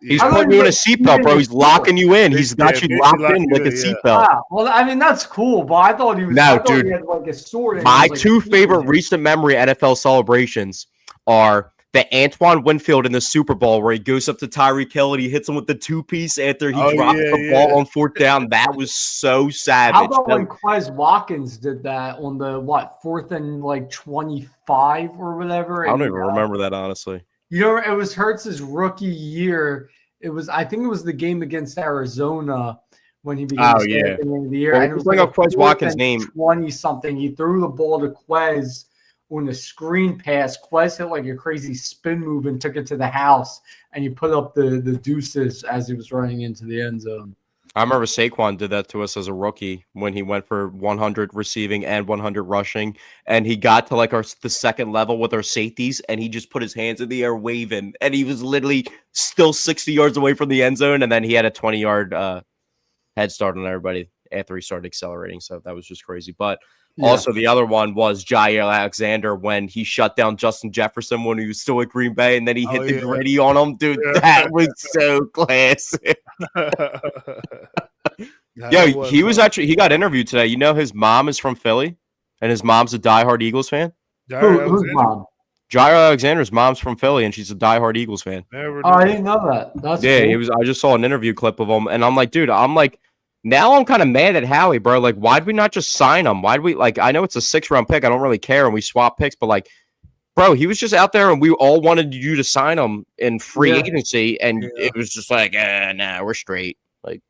He's putting you in a seatbelt, bro. He's locking you in. He's got you locked in like a seatbelt. Well, I mean, that's cool, but I thought he was. No, dude. He had like a sword. My 2 favorite recent memory NFL celebrations are the Antoine Winfield in the Super Bowl, where he goes up to Tyreek Hill and he hits him with the 2-piece after he dropped the ball on 4th down. That was so savage. How about when Quez Watkins did that on the 4th and like 25 or whatever? I don't even remember that, honestly. It was Hurts's rookie year. I think it was the game against Arizona when he became the end of the year. Well, and it was like Quez Watkins' name. 20-something. He threw the ball to Quez on the screen pass. Quez hit like a crazy spin move and took it to the house, and he put up the deuces as he was running into the end zone. I remember Saquon did that to us as a rookie when he went for 100 receiving and 100 rushing, and he got to like the second level with our safeties, and he just put his hands in the air waving, and he was literally still 60 yards away from the end zone, and then he had a 20-yard head start on everybody after he started accelerating. So that was just crazy. But also the other one was Jair Alexander when he shut down Justin Jefferson when he was still at Green Bay, and then he hit the gritty on him. Dude, that was so classic. He got interviewed today. His mom is from Philly, and his mom's a diehard Eagles fan. Who's mom? Jair Alexander's mom's from Philly, and she's a diehard Eagles fan. I didn't know that. That's cool. I just saw an interview clip of him, and I'm like, dude, now I'm kind of mad at Howie, bro. Like, why'd we not just sign him? Why'd we, I know it's a 6th-round pick. I don't really care, and we swap picks, but, bro, he was just out there, and we all wanted you to sign him in free agency, and it was just like, nah, we're straight. Kind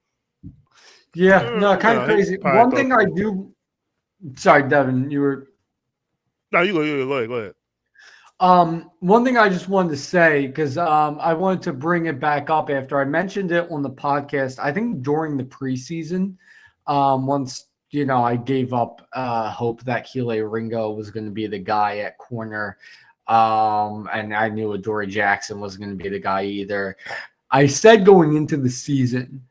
of crazy. One thing I do – sorry, Devin, you were – No, you go ahead. One thing I just wanted to say, because I wanted to bring it back up after I mentioned it on the podcast, I think during the preseason, once, I gave up hope that Keelan Ringo was going to be the guy at corner, and I knew Adoree Jackson wasn't going to be the guy either. I said going into the season,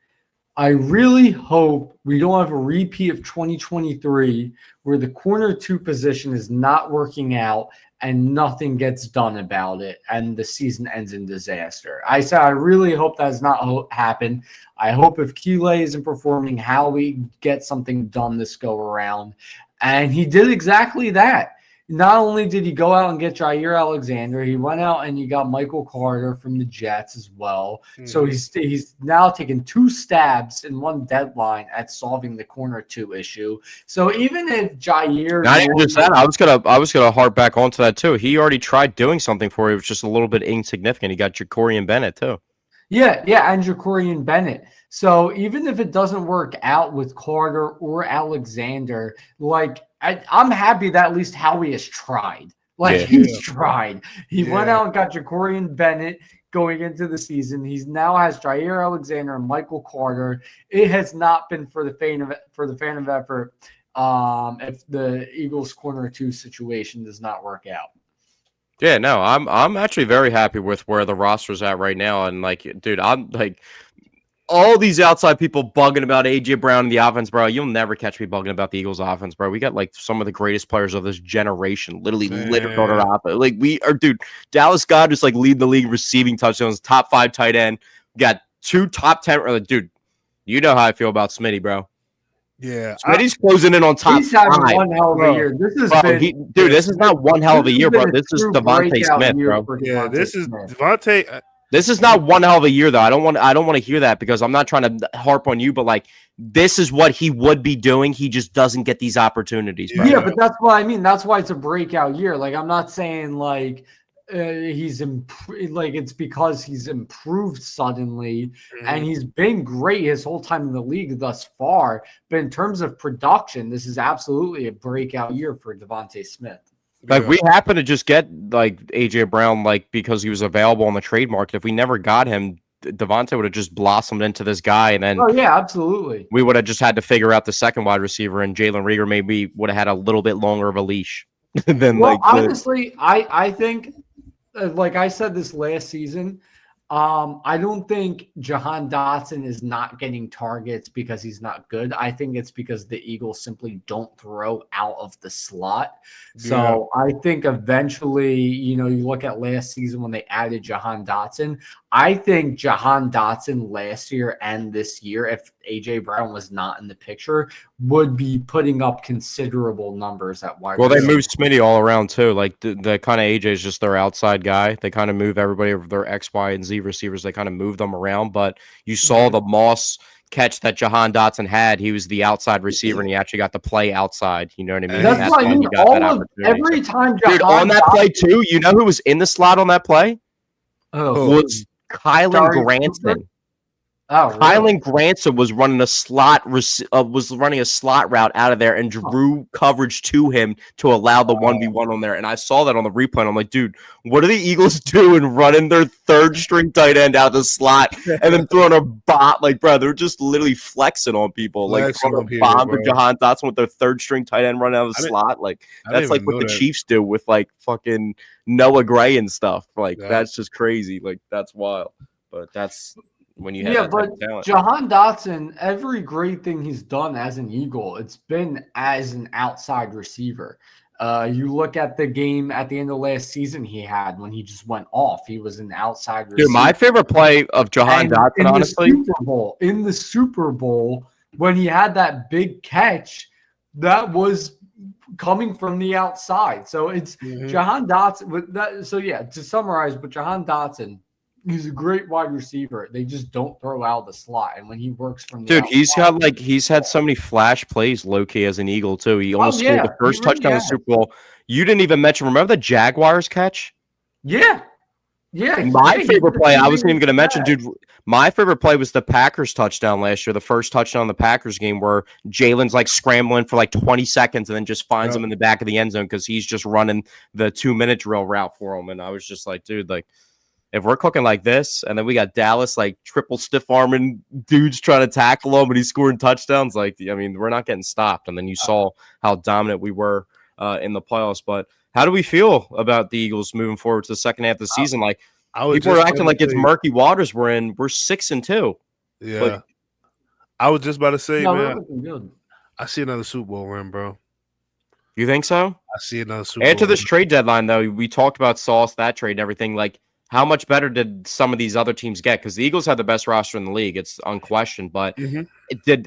I really hope we don't have a repeat of 2023 where the corner 2 position is not working out and nothing gets done about it and the season ends in disaster. I said I really hope that does not happen. I hope if Keelan isn't performing, how we get something done this go around. And he did exactly that. not only did he go out and get Jair Alexander, he went out and you got Michael Carter from the Jets as well. So he's now taken 2 stabs in one deadline at solving the corner 2 issue. So even if Jair, not even just that, I was gonna harp back onto that too. He already tried doing something for you, it was just a little bit insignificant. He got Jacorian Bennett too. Yeah, and Jacorian Bennett. So even if it doesn't work out with Carter or Alexander, like I'm happy that at least Howie has tried. Like he's tried. He went out and got Jacorian Bennett going into the season. He now has Jair Alexander and Michael Carter. It has not been for the fan of effort. If the Eagles corner 2 situation does not work out. Yeah, no, I'm actually very happy with where the roster's at right now. And like, dude, I'm like all these outside people bugging about AJ Brown and the offense, bro. You'll never catch me bugging about the Eagles offense, bro. We got like some of the greatest players of this generation, literally littered on our offense. Like we are, dude. Dallas Goedert is like leading the league receiving touchdowns, top 5 tight end. We got 2 top 10. Dude, you know how I feel about Smitty, bro. Yeah, Smitty's closing in on top 5. He's having one hell of a year. This is this is not one hell of a year, bro. This is Devontae Smith, bro. Yeah, this is Devontae. This is not one hell of a year, though. I don't want to hear that because I'm not trying to harp on you, but like this is what he would be doing. He just doesn't get these opportunities, bro. Yeah, but that's what I mean. That's why it's a breakout year. Like I'm not saying like it's because he's improved suddenly and he's been great his whole time in the league thus far. But in terms of production, this is absolutely a breakout year for Devontae Smith. Like we happen to just get like AJ Brown like because he was available on the trade market. If we never got him, Devontae would have just blossomed into this guy, and then absolutely, we would have just had to figure out the second wide receiver, and Jalen Reagor maybe would have had a little bit longer of a leash than honestly, I think. Like I said this last season, I don't think Jahan Dotson is not getting targets because he's not good. I think it's because the Eagles simply don't throw out of the slot. So I think eventually, you look at last season when they added Jahan Dotson. I think Jahan Dotson last year and this year, if A.J. Brown was not in the picture, would be putting up considerable numbers at wide receiver. Well, they moved Smitty all around too. Like the kind of A.J. is just their outside guy. They kind of move everybody over their X, Y, and Z receivers. They kind of move them around. But you saw the Moss catch that Jahan Dotson had. He was the outside receiver, and he actually got to play outside. You know what I mean? That's why I mean. Every time Jahan on that play too, you know who was in the slot on that play? Was Kylan Granson. Kylan Granson was running a slot route out of there and drew coverage to him to allow the 1v1 on there. And I saw that on the replay. And I'm like, dude, what do the Eagles do in running their third string tight end out of the slot and then throwing a bot? Like, bro, they're just literally flexing on people. Like, throwing a bomb for Jahan Dotson with their third string tight end running out of the slot. Like, that's like what the Chiefs do with like fucking Noah Gray and stuff. Like, that's just crazy. Like, that's wild. But that's when you have but Jahan Dotson, every great thing he's done as an Eagle, it's been as an outside receiver. You look at the game at the end of last season he had when he just went off. He was an outside receiver. Dude, my favorite play of Jahan Dotson, honestly. In the Super Bowl, when he had that big catch, that was coming from the outside. So it's Jahan Dotson. So yeah, to summarize, but Jahan Dotson, he's a great wide receiver. They just don't throw out the slot. And when he works from the outside, he's had so many flash plays low-key as an Eagle too. He almost scored the first touchdown in the Super Bowl. You didn't even mention, remember the Jaguars catch? Yeah. My favorite play, I wasn't even going to mention, dude. My favorite play was the Packers touchdown last year, the first touchdown in the Packers game where Jalen's like scrambling for like 20 seconds and then just finds him in the back of the end zone because he's just running the 2-minute drill route for him. And I was just like, dude, like, if we're cooking like this, and then we got Dallas like triple stiff arming dudes trying to tackle him, and he's scoring touchdowns, like, I mean, we're not getting stopped. And then you saw how dominant we were in the playoffs. But how do we feel about the Eagles moving forward to the second half of the season? Like, people are acting like it's murky waters we're in. We're 6-2. Yeah, but I was just about to say, man, I see another Super Bowl win, bro. You think so? I see another Super Bowl. After this trade deadline, though, we talked about Sauce, that trade, and everything. Like, how much better did some of these other teams get? Because the Eagles had the best roster in the league, it's unquestioned. But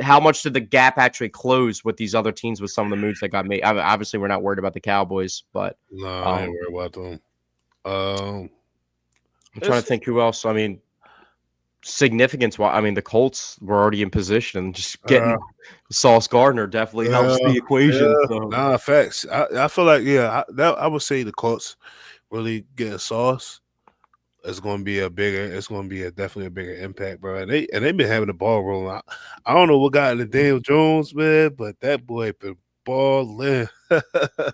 how much did the gap actually close with these other teams with some of the moves that got made? I mean, obviously, we're not worried about the Cowboys, but no, I ain't worried about them. I'm trying to think who else. I mean, significance. I mean, the Colts were already in position. Just getting Sauce Gardner definitely helps the equation. So. Nah, facts. I feel like I would say the Colts really getting Sauce. It's going to be definitely a bigger impact, bro. And they've been having the ball rolling. I don't know what got into Daniel Jones, man, but that boy been balling.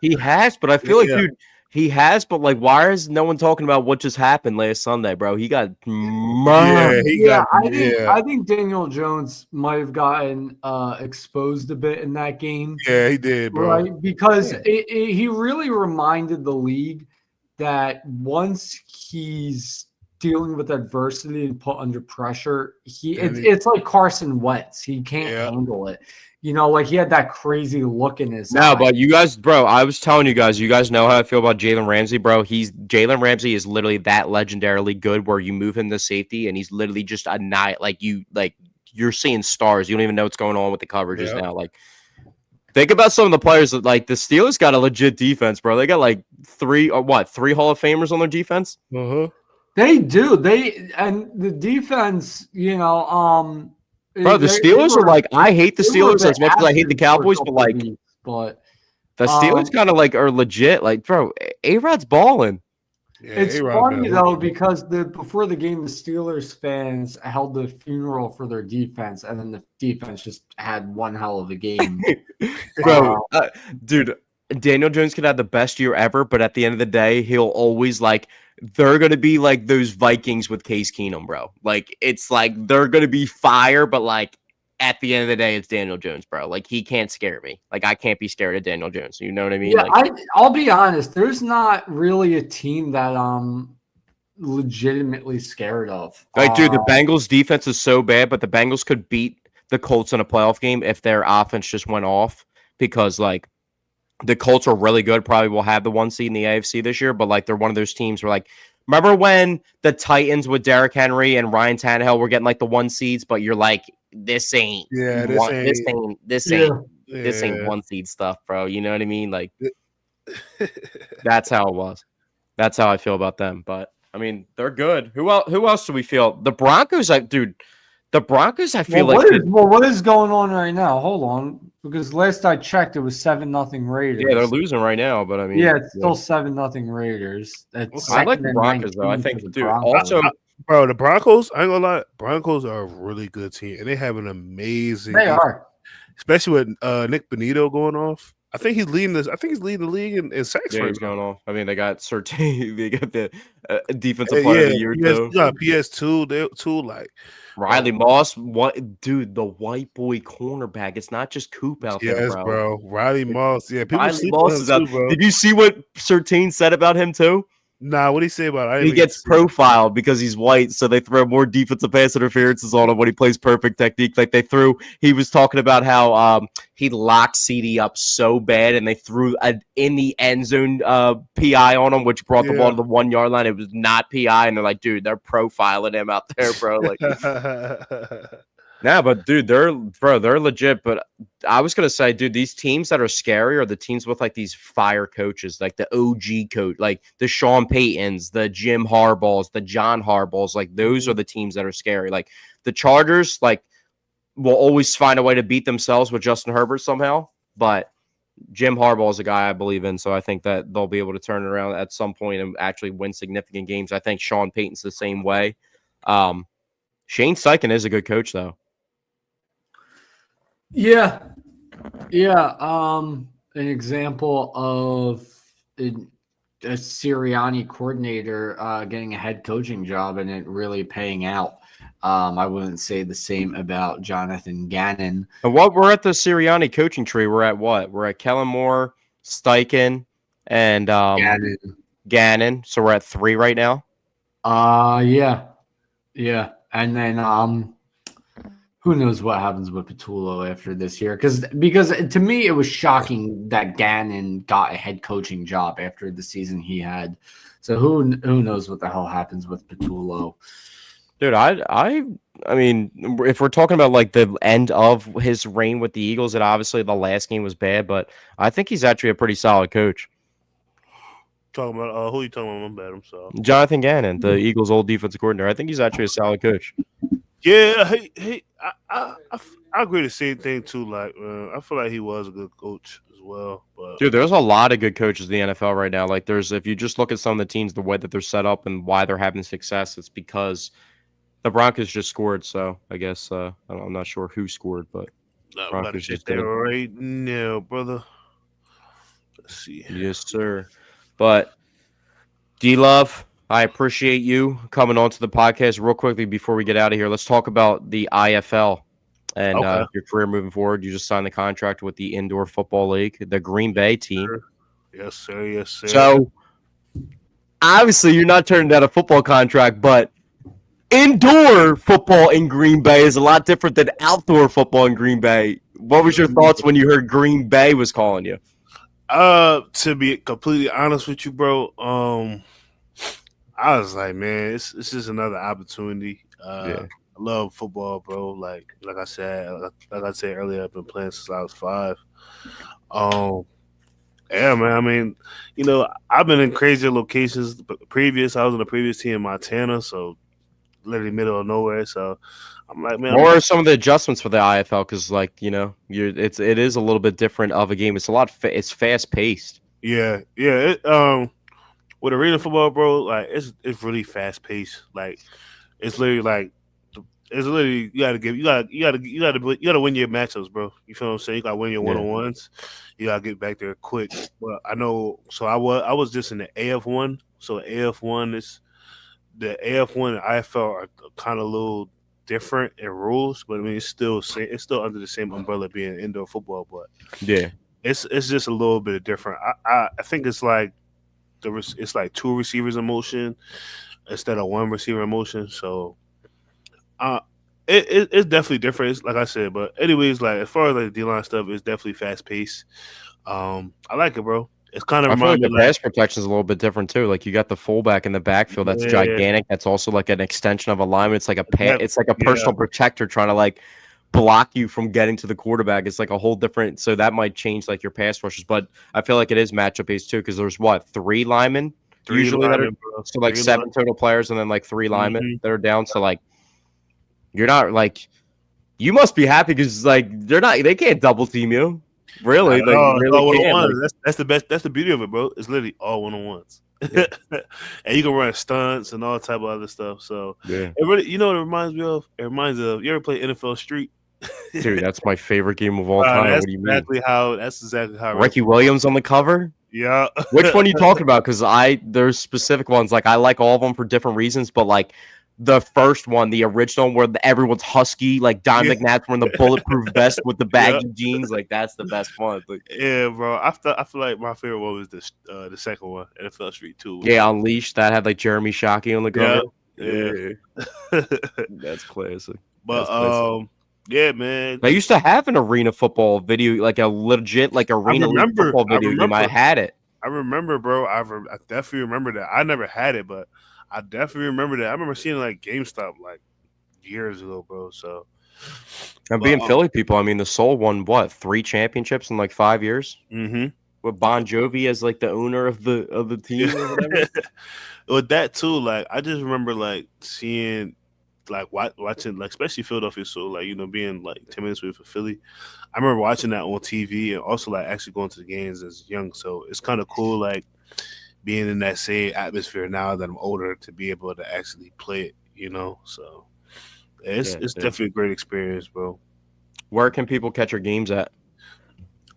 He has, but I feel like, dude, he has, but like, why is no one talking about what just happened last Sunday, bro? He got murdered. I think Daniel Jones might have gotten exposed a bit in that game. Yeah, he did, bro. Right, because he really reminded the league that once he's dealing with adversity and put under pressure, it's like Carson Wentz. He can't handle it. You know, like he had that crazy look in his eye. But you guys, bro, I was telling you guys know how I feel about Jalen Ramsey, bro. Jalen Ramsey is literally that legendarily good where you move him to safety and he's literally just a night you're seeing stars. You don't even know what's going on with the coverages now. Like, think about some of the players that, like, the Steelers got a legit defense, bro. They got like three Hall of Famers on their defense. They do. And the defense, you know, bro, the Steelers are like, I hate the Steelers as much as I hate the Cowboys, but the Steelers kind of like are legit. Like, bro, A-Rod's balling. Yeah, it's funny though because before the game, the Steelers fans held the funeral for their defense, and then the defense just had one hell of a game. Bro, dude, Daniel Jones could have the best year ever, but at the end of the day, he'll always they're gonna be like those Vikings with Case Keenum, bro. Like, it's like they're gonna be fire, but like at the end of the day, it's Daniel Jones, bro. Like, he can't scare me. Like, I can't be scared of Daniel Jones. You know what I mean? Yeah, I'll be honest. There's not really a team that I'm legitimately scared of. Like, dude, the Bengals defense is so bad, but the Bengals could beat the Colts in a playoff game if their offense just went off, because like the Colts are really good. Probably will have the 1 seed in the AFC this year, but like they're one of those teams where, like, remember when the Titans with Derrick Henry and Ryan Tannehill were getting like the 1 seeds, but you're like, this ain't 1 seed stuff, bro. You know what I mean? Like, that's how it was. That's how I feel about them. But I mean, they're good. Who else do we feel? The Broncos, the Broncos, I feel what is going on right now? Hold on, because last I checked, it was 7-0 Raiders. Yeah, they're losing right now, but I mean, yeah, it's still 7-0 Raiders. I like the Broncos though. I think, dude. Also, bro, the Broncos, I ain't gonna lie, Broncos are a really good team, and they have an amazing. They are, especially with Nick Bonito going off. I think he's leading this. I think he's leading the league in sacks. Yeah, he's going off. I mean, they got they got the defensive player of the year too. PS2, they too, like Riley Moss. What, dude? The white boy cornerback. It's not just Coop out there, bro. Yes, bro. Riley Moss. Yeah, people Riley Moss is out. Bro. Did you see what Surtain said about him too? Nah, what did he say about it? He gets profiled because he's white, so they throw more defensive pass interferences on him when he plays perfect technique. Like he was talking about how he locked CD up so bad, and they threw in the end zone PI on him, which brought the ball to the 1 yard line. It was not PI, and they're like, dude, they're profiling him out there, bro. Like, nah, but dude, they're legit. But I was gonna say, dude, these teams that are scary are the teams with like these fire coaches, like the OG coach, like the Sean Paytons, the Jim Harbaughs, the John Harbaughs. Like, those are the teams that are scary. Like the Chargers, like, will always find a way to beat themselves with Justin Herbert somehow. But Jim Harbaugh is a guy I believe in, so I think that they'll be able to turn it around at some point and actually win significant games. I think Sean Payton's the same way. Shane Steichen is a good coach, though. Yeah. An example of a Sirianni coordinator getting a head coaching job and it really paying out. I wouldn't say the same about Jonathan Gannon. And what we're at the Sirianni coaching tree. We're at what? We're at Kellen Moore, Steichen, and Gannon. So we're at 3 right now. Yeah. And then who knows what happens with Patullo after this year? Because to me, it was shocking that Gannon got a head coaching job after the season he had. So who knows what the hell happens with Patullo? Dude, I mean, if we're talking about like the end of his reign with the Eagles, and obviously the last game was bad, but I think he's actually a pretty solid coach. Talking about who you talking about? My bad. I'm sorry. Jonathan Gannon, the Eagles' old defensive coordinator, I think he's actually a solid coach. Yeah, I agree the same thing too. Like, I feel like he was a good coach as well. But Dude, there's a lot of good coaches in the NFL right now. Like, if you just look at some of the teams, the way that they're set up and why they're having success, it's because the Broncos just scored. So I guess I'm not sure who scored, but I'm about to Broncos check just that did. right now, brother. Let's see. Yes, sir. But D-Love, I appreciate you coming on to the podcast real quickly before we get out of here. Let's talk about the IFL and Okay. your career moving forward. You just signed the contract with the Indoor Football League, the Green Bay team. Yes, sir. Yes, sir. So obviously, you're not turning down a football contract, but indoor football in Green Bay is a lot different than outdoor football in Green Bay. What was your thoughts when you heard Green Bay was calling you? To be completely honest with you, bro, I was like, man, it's just another opportunity. Yeah. I love football, bro. Like I said earlier, I've been playing since I was 5. Um, yeah, man. I mean, I've been in crazier locations. I was in the previous team in Montana, so literally middle of nowhere. So I'm like, man, What are some of the adjustments for the IFL? Because, like, it is a little bit different of a game. It's it's fast paced. yeah. With arena football, bro, like it's really fast paced. Like it's literally like you gotta win your matchups, bro. You feel what I'm saying? You gotta win your Yeah. 1-on-ones. You gotta get back there quick. But I know, so I was just in the AF1. So AF1 is the AF1 and IFL are kind of a little different in rules, but I mean it's still under the same umbrella being indoor football, but Yeah. it's just a little bit different. I think it's like it's like 2 receivers in motion instead of 1 receiver in motion. So uh it's definitely different. It's, like I said, but anyways, like as far as like the D line stuff, it's definitely fast paced. I like it, bro. It's kind of I feel like remind me the pass protection is a little bit different too. Like you got the fullback in the backfield that's Yeah. gigantic. That's also like an extension of a lineman. It's like Yeah. it's like a personal protector trying to like block you from getting to the quarterback. It's like a whole different. So that might change like your pass rushes. But I feel like it is matchup based too because there's 3 linemen 3 usually that are linemen, bro. so like 3 7 total players and then like 3 linemen Mhm. that are down. So like you're not like you must be happy because like they can't double team you. Really, Not at like all. It's all really can't. Like, 1-on-ones. That's the best. That's the beauty of it, bro. It's literally all 1-on-ones. Yeah. And you can run stunts and all type of other stuff. So yeah. it really, you know what it reminds me of? It reminds of, you ever play NFL Street? Dude, that's my favorite game of all time. That's What do you mean? exactly how Ricky Williams on the cover? Yeah. Which one are you talking about? Because there's specific ones. Like I like all of them for different reasons, but like the first one, the original, where everyone's husky, like Don Yeah. McNabb's wearing the bulletproof vest with the Yeah. baggy jeans, like that's the best one. Like, Yeah, bro. I feel like my favorite one was the second one, NFL Street 2. yeah, Unleashed that had like Jeremy Shockey on the cover. Yeah. That's classic. But That's classic. yeah, man. They used to have an arena football video, like a legit like arena league remember. football I video game. I remember. had it. I remember, bro. I definitely remember that. I never had it, but I definitely remember that. I remember seeing it like GameStop like years ago, bro. So And being Philly people, I mean, the Soul won 3 championships in like 5 years Mm-hmm. with Bon Jovi as like the owner of the team or whatever. With that too, like I just remember like seeing like watching like especially Philadelphia Soul, like being like 10 minutes away from Philly. I remember watching that on TV and also like actually going to the games as young. So it's kind of cool, like being in that same atmosphere now that I'm older to be able to actually play it. So it's definitely a great experience, bro. Where can people catch your games at?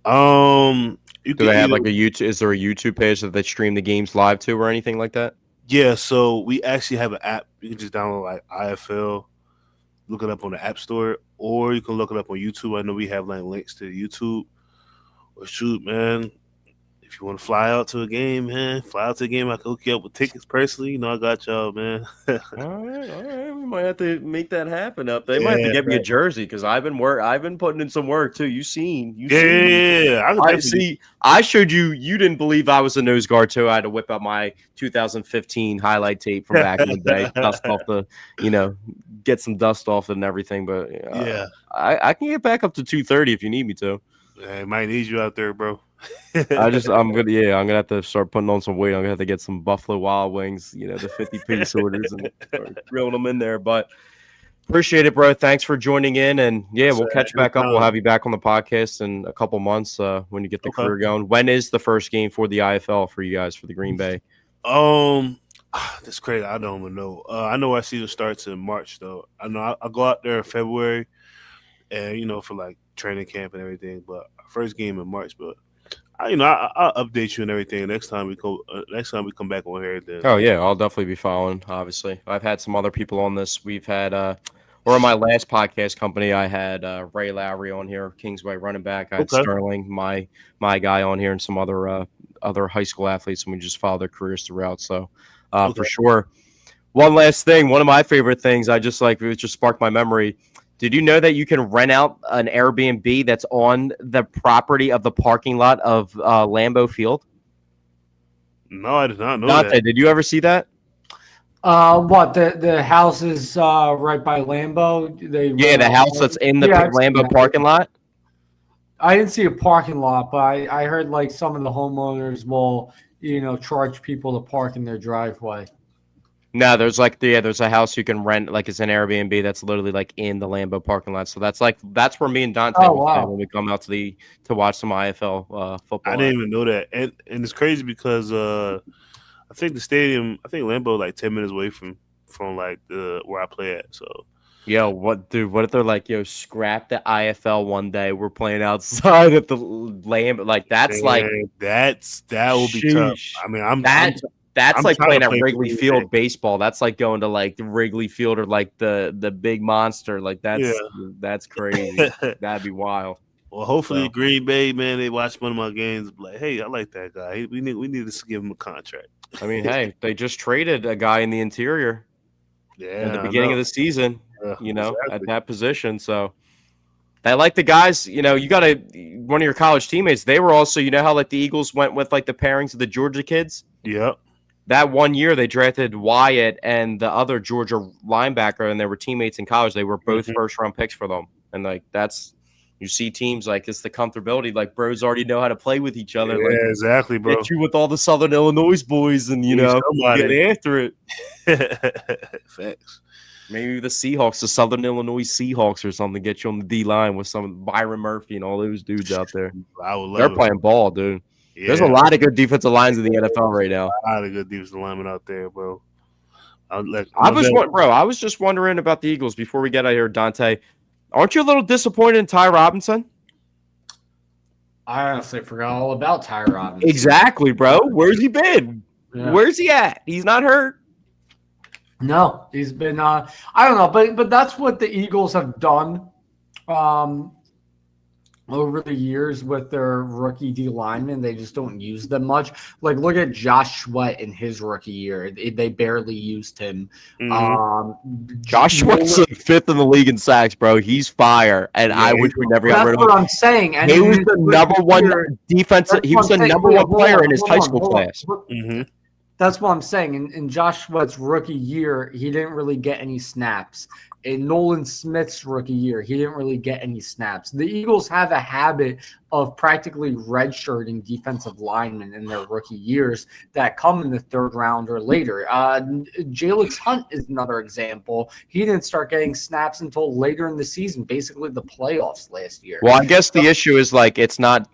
You Do they have like a YouTube? Is there a YouTube page that they stream the games live to or anything like that? Yeah, so we actually have an app. You can just download like IFL, look it up on the App Store, or you can look it up on YouTube. I know we have like links to YouTube. Or shoot, man, if you want to fly out to a game, man, fly out to a game. I can hook you up with tickets personally. I got y'all, man. All right, we might have to make that happen up there. They might have to get me a jersey because I've been putting in some work too. You seen? Yeah. I see. I showed you. You didn't believe I was a nose guard too. I had to whip out my 2015 highlight tape from back in the day, dust off get some dust off it and everything. But I can get back up to 230 if you need me to. I might need you out there, bro. I'm gonna have to start putting on some weight. I'm gonna have to get some Buffalo Wild Wings, the 50-piece orders and start grilling them in there. But appreciate it, bro. Thanks for joining in, and we'll catch back up. We'll have you back on the podcast in a couple months when you get the career going. When is the first game for the IFL for you guys for the Green Bay? That's crazy. I don't even know. I know our season starts in March though. I know I go out there in February, and for like training camp and everything. But our first game in March, but. I'll update you and everything next time we come back on here. Then. Oh yeah, I'll definitely be following. Obviously, I've had some other people on this. We've had, or on my last podcast company, I had Ray Lowry on here, Kingsway running back. I had Sterling, my guy, on here, and some other high school athletes, and we just follow their careers throughout. So, for sure. One last thing, one of my favorite things, it just sparked my memory. Did you know that you can rent out an Airbnb that's on the property of the parking lot of Lambeau Field? No, I did not know that. Did you ever see that? What the house is right by Lambeau? The house that's in the Lambeau parking lot. I didn't see a parking lot, but I heard like some of the homeowners will charge people to park in their driveway. No, there's a house you can rent, like it's an Airbnb that's literally like in the Lambeau parking lot. So that's where me and Dante when we come out to watch some IFL football. I didn't even know that, and it's crazy because I think the stadium, Lambeau, like 10 minutes away from like where I play at. So. What if they're like, scrap the IFL one day? We're playing outside at the Lambeau. Like that will be tough. I mean, That's like playing at Wrigley Field baseball. That's like going to like the Wrigley Field or like the big monster. Like that's crazy. That'd be wild. Well, hopefully Green Bay, man, they watch one of my games. Like, hey, I like that guy. We need to give him a contract. I mean, hey, they just traded a guy in the interior. At the beginning of the season. At that position. So they like the guys. You got one of your college teammates. They were also, how like the Eagles went with like the pairings of the Georgia kids. Yep. That one year they drafted Wyatt and the other Georgia linebacker, and they were teammates in college. They were both first-round picks for them. And, like, you see teams, like, it's the comfortability. Like, bros already know how to play with each other. Yeah, like, exactly, bro. Get you with all the Southern Illinois boys and, get after it. Facts. Maybe the Seahawks, the Southern Illinois Seahawks or something, get you on the D-line with some Byron Murphy and all those dudes out there. They're playing ball, dude. Yeah. There's a lot of good defensive lines in the NFL right now. A lot of good defensive linemen out there, bro. I was just wondering about the Eagles before we get out here, Dante. Aren't you a little disappointed in Ty Robinson? I honestly forgot all about Ty Robinson. Exactly, bro. Where's he been? Yeah. Where's he at? He's not hurt. No, he's been. I don't know, but that's what the Eagles have done. Over the years with their rookie D linemen, they just don't use them much. Like, look at Josh Sweat in his rookie year; they barely used him. Josh Sweat's fifth in the league in sacks, bro. He's fire, and I wish we never got rid of him. That's what I'm saying. And he was the number one defensive. He was the number one player in his high school class. That's what I'm saying. In Josh Sweat's rookie year, he didn't really get any snaps. In Nolan Smith's rookie year, he didn't really get any snaps. The Eagles have a habit of practically redshirting defensive linemen in their rookie years that come in the third round or later. Jalix Hunt is another example. He didn't start getting snaps until later in the season, basically the playoffs last year. Well, I guess the issue is like it's not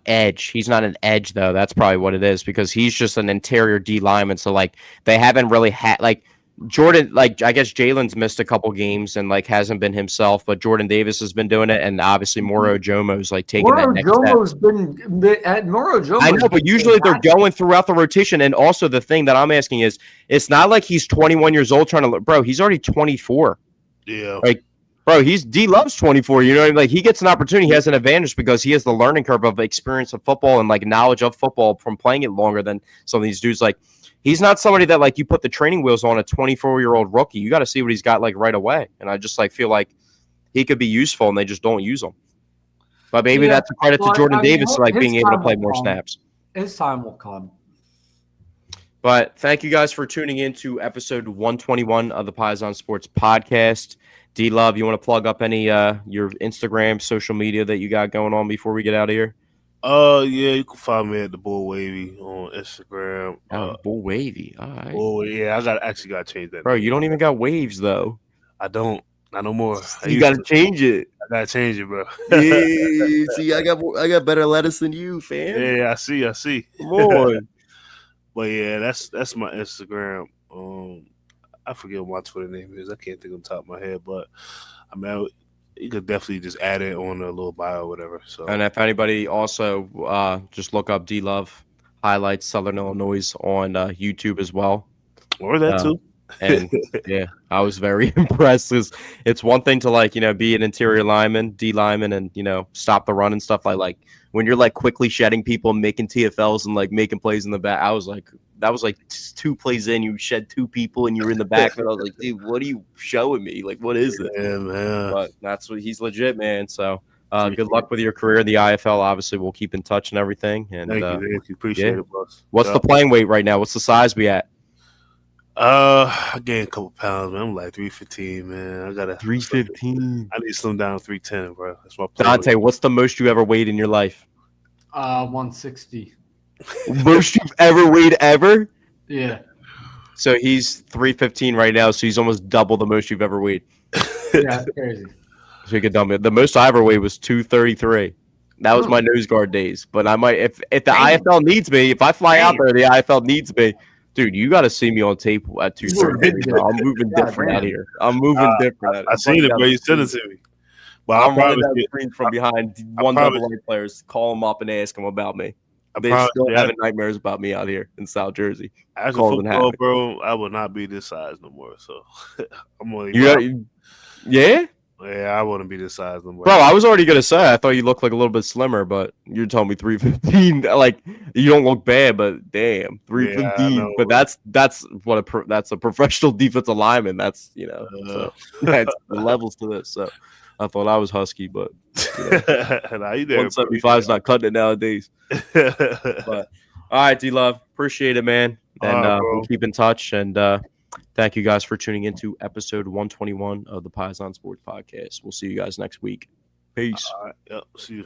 edge. He's not an edge though. That's probably what it is because he's just an interior D lineman. So like they haven't really had like. Jordan, like I guess Jalen's missed a couple games and like hasn't been himself, but Jordan Davis has been doing it, and obviously Moro Jomo's like taking that next step. Moro Jomo. I know, but usually they're going throughout the rotation, and also the thing that I'm asking is, it's not like he's 21 years old trying to, bro. He's already 24. Yeah, like, bro, D loves 24. You know what I mean? Like he gets an opportunity, he has an advantage because he has the learning curve of experience of football and like knowledge of football from playing it longer than some of these dudes. Like. he's not somebody that like you put the training wheels on a 24-year-old rookie. You got to see what he's got like right away. And I just like feel like he could be useful, and they just don't use him. But maybe that's a credit to Jordan Davis, like being able to play more snaps. His time will come. But thank you guys for tuning in to episode 121 of the Paisan Sports Podcast. D-Love, you want to plug up any your Instagram, social media that you got going on before we get out of here? Yeah, you can find me at the Bull Wavy on Instagram. Bull Wavy. All right. Oh yeah, I got to change that. Bro, you don't even got waves though. I don't. Not no more. You got to change it. I gotta change it, bro. Yeah, see, I got better lettuce than you, fam. Yeah, I see. Come on. But yeah, that's my Instagram. I forget what my Twitter name is. I can't think on the top of my head, but I mean, you could definitely just add it on a little bio or whatever. So, and if anybody also just look up D-Love highlights Southern Illinois on YouTube as well. Or that too. And yeah, I was very impressed. It's one thing to like, be an interior lineman, D lineman, and stop the run and stuff like when you're like quickly shedding people and making TFLs and like making plays in the back. I was like, that was like 2 plays in, you shed 2 people and you're in the back. And I was like, dude, what are you showing me? Like, what is it? Yeah, man. But that's what he's legit, man. So good luck with your career in the IFL. Obviously, we'll keep in touch and everything. And thank you. Appreciate it, boss. What's the playing weight right now? What's the size we at? I gained a couple pounds, man. I'm like 315, man. I gotta 315. I need to slim down to 310, bro. That's my plan. Dante, what's the most you ever weighed in your life? 160. Most you've ever weighed ever? Yeah. So he's 315 right now, so he's almost double the most you've ever weighed. Yeah, crazy. So you could dump it. The most I ever weighed was 233. That was my nose guard days. But I might, if the IFL needs me, if I fly out there, the IFL needs me. Dude, you got to see me on tape at 233. I'm moving different out here. I'm moving different. I seen it, bro. You sent it to me. But I'm running down the screen from behind one double A players. Call them up and ask them about me. They still having nightmares about me out here in South Jersey. As a football, bro, I will not be this size no more. So I'm only. Yeah. Yeah, I wouldn't be this size no more. Bro, I was already gonna say I thought you looked like a little bit slimmer, but you're telling me 315. Like you don't look bad, but damn, 315. Yeah, but that's a professional defensive lineman. That's so that's the levels to this. So I thought I was husky, but 175 is not cutting it nowadays. But all right, D-Love, appreciate it, man, and we'll keep in touch and. Thank you guys for tuning into episode 121 of the Paisan Sports Podcast. We'll see you guys next week. Peace. All right. Yep. See you.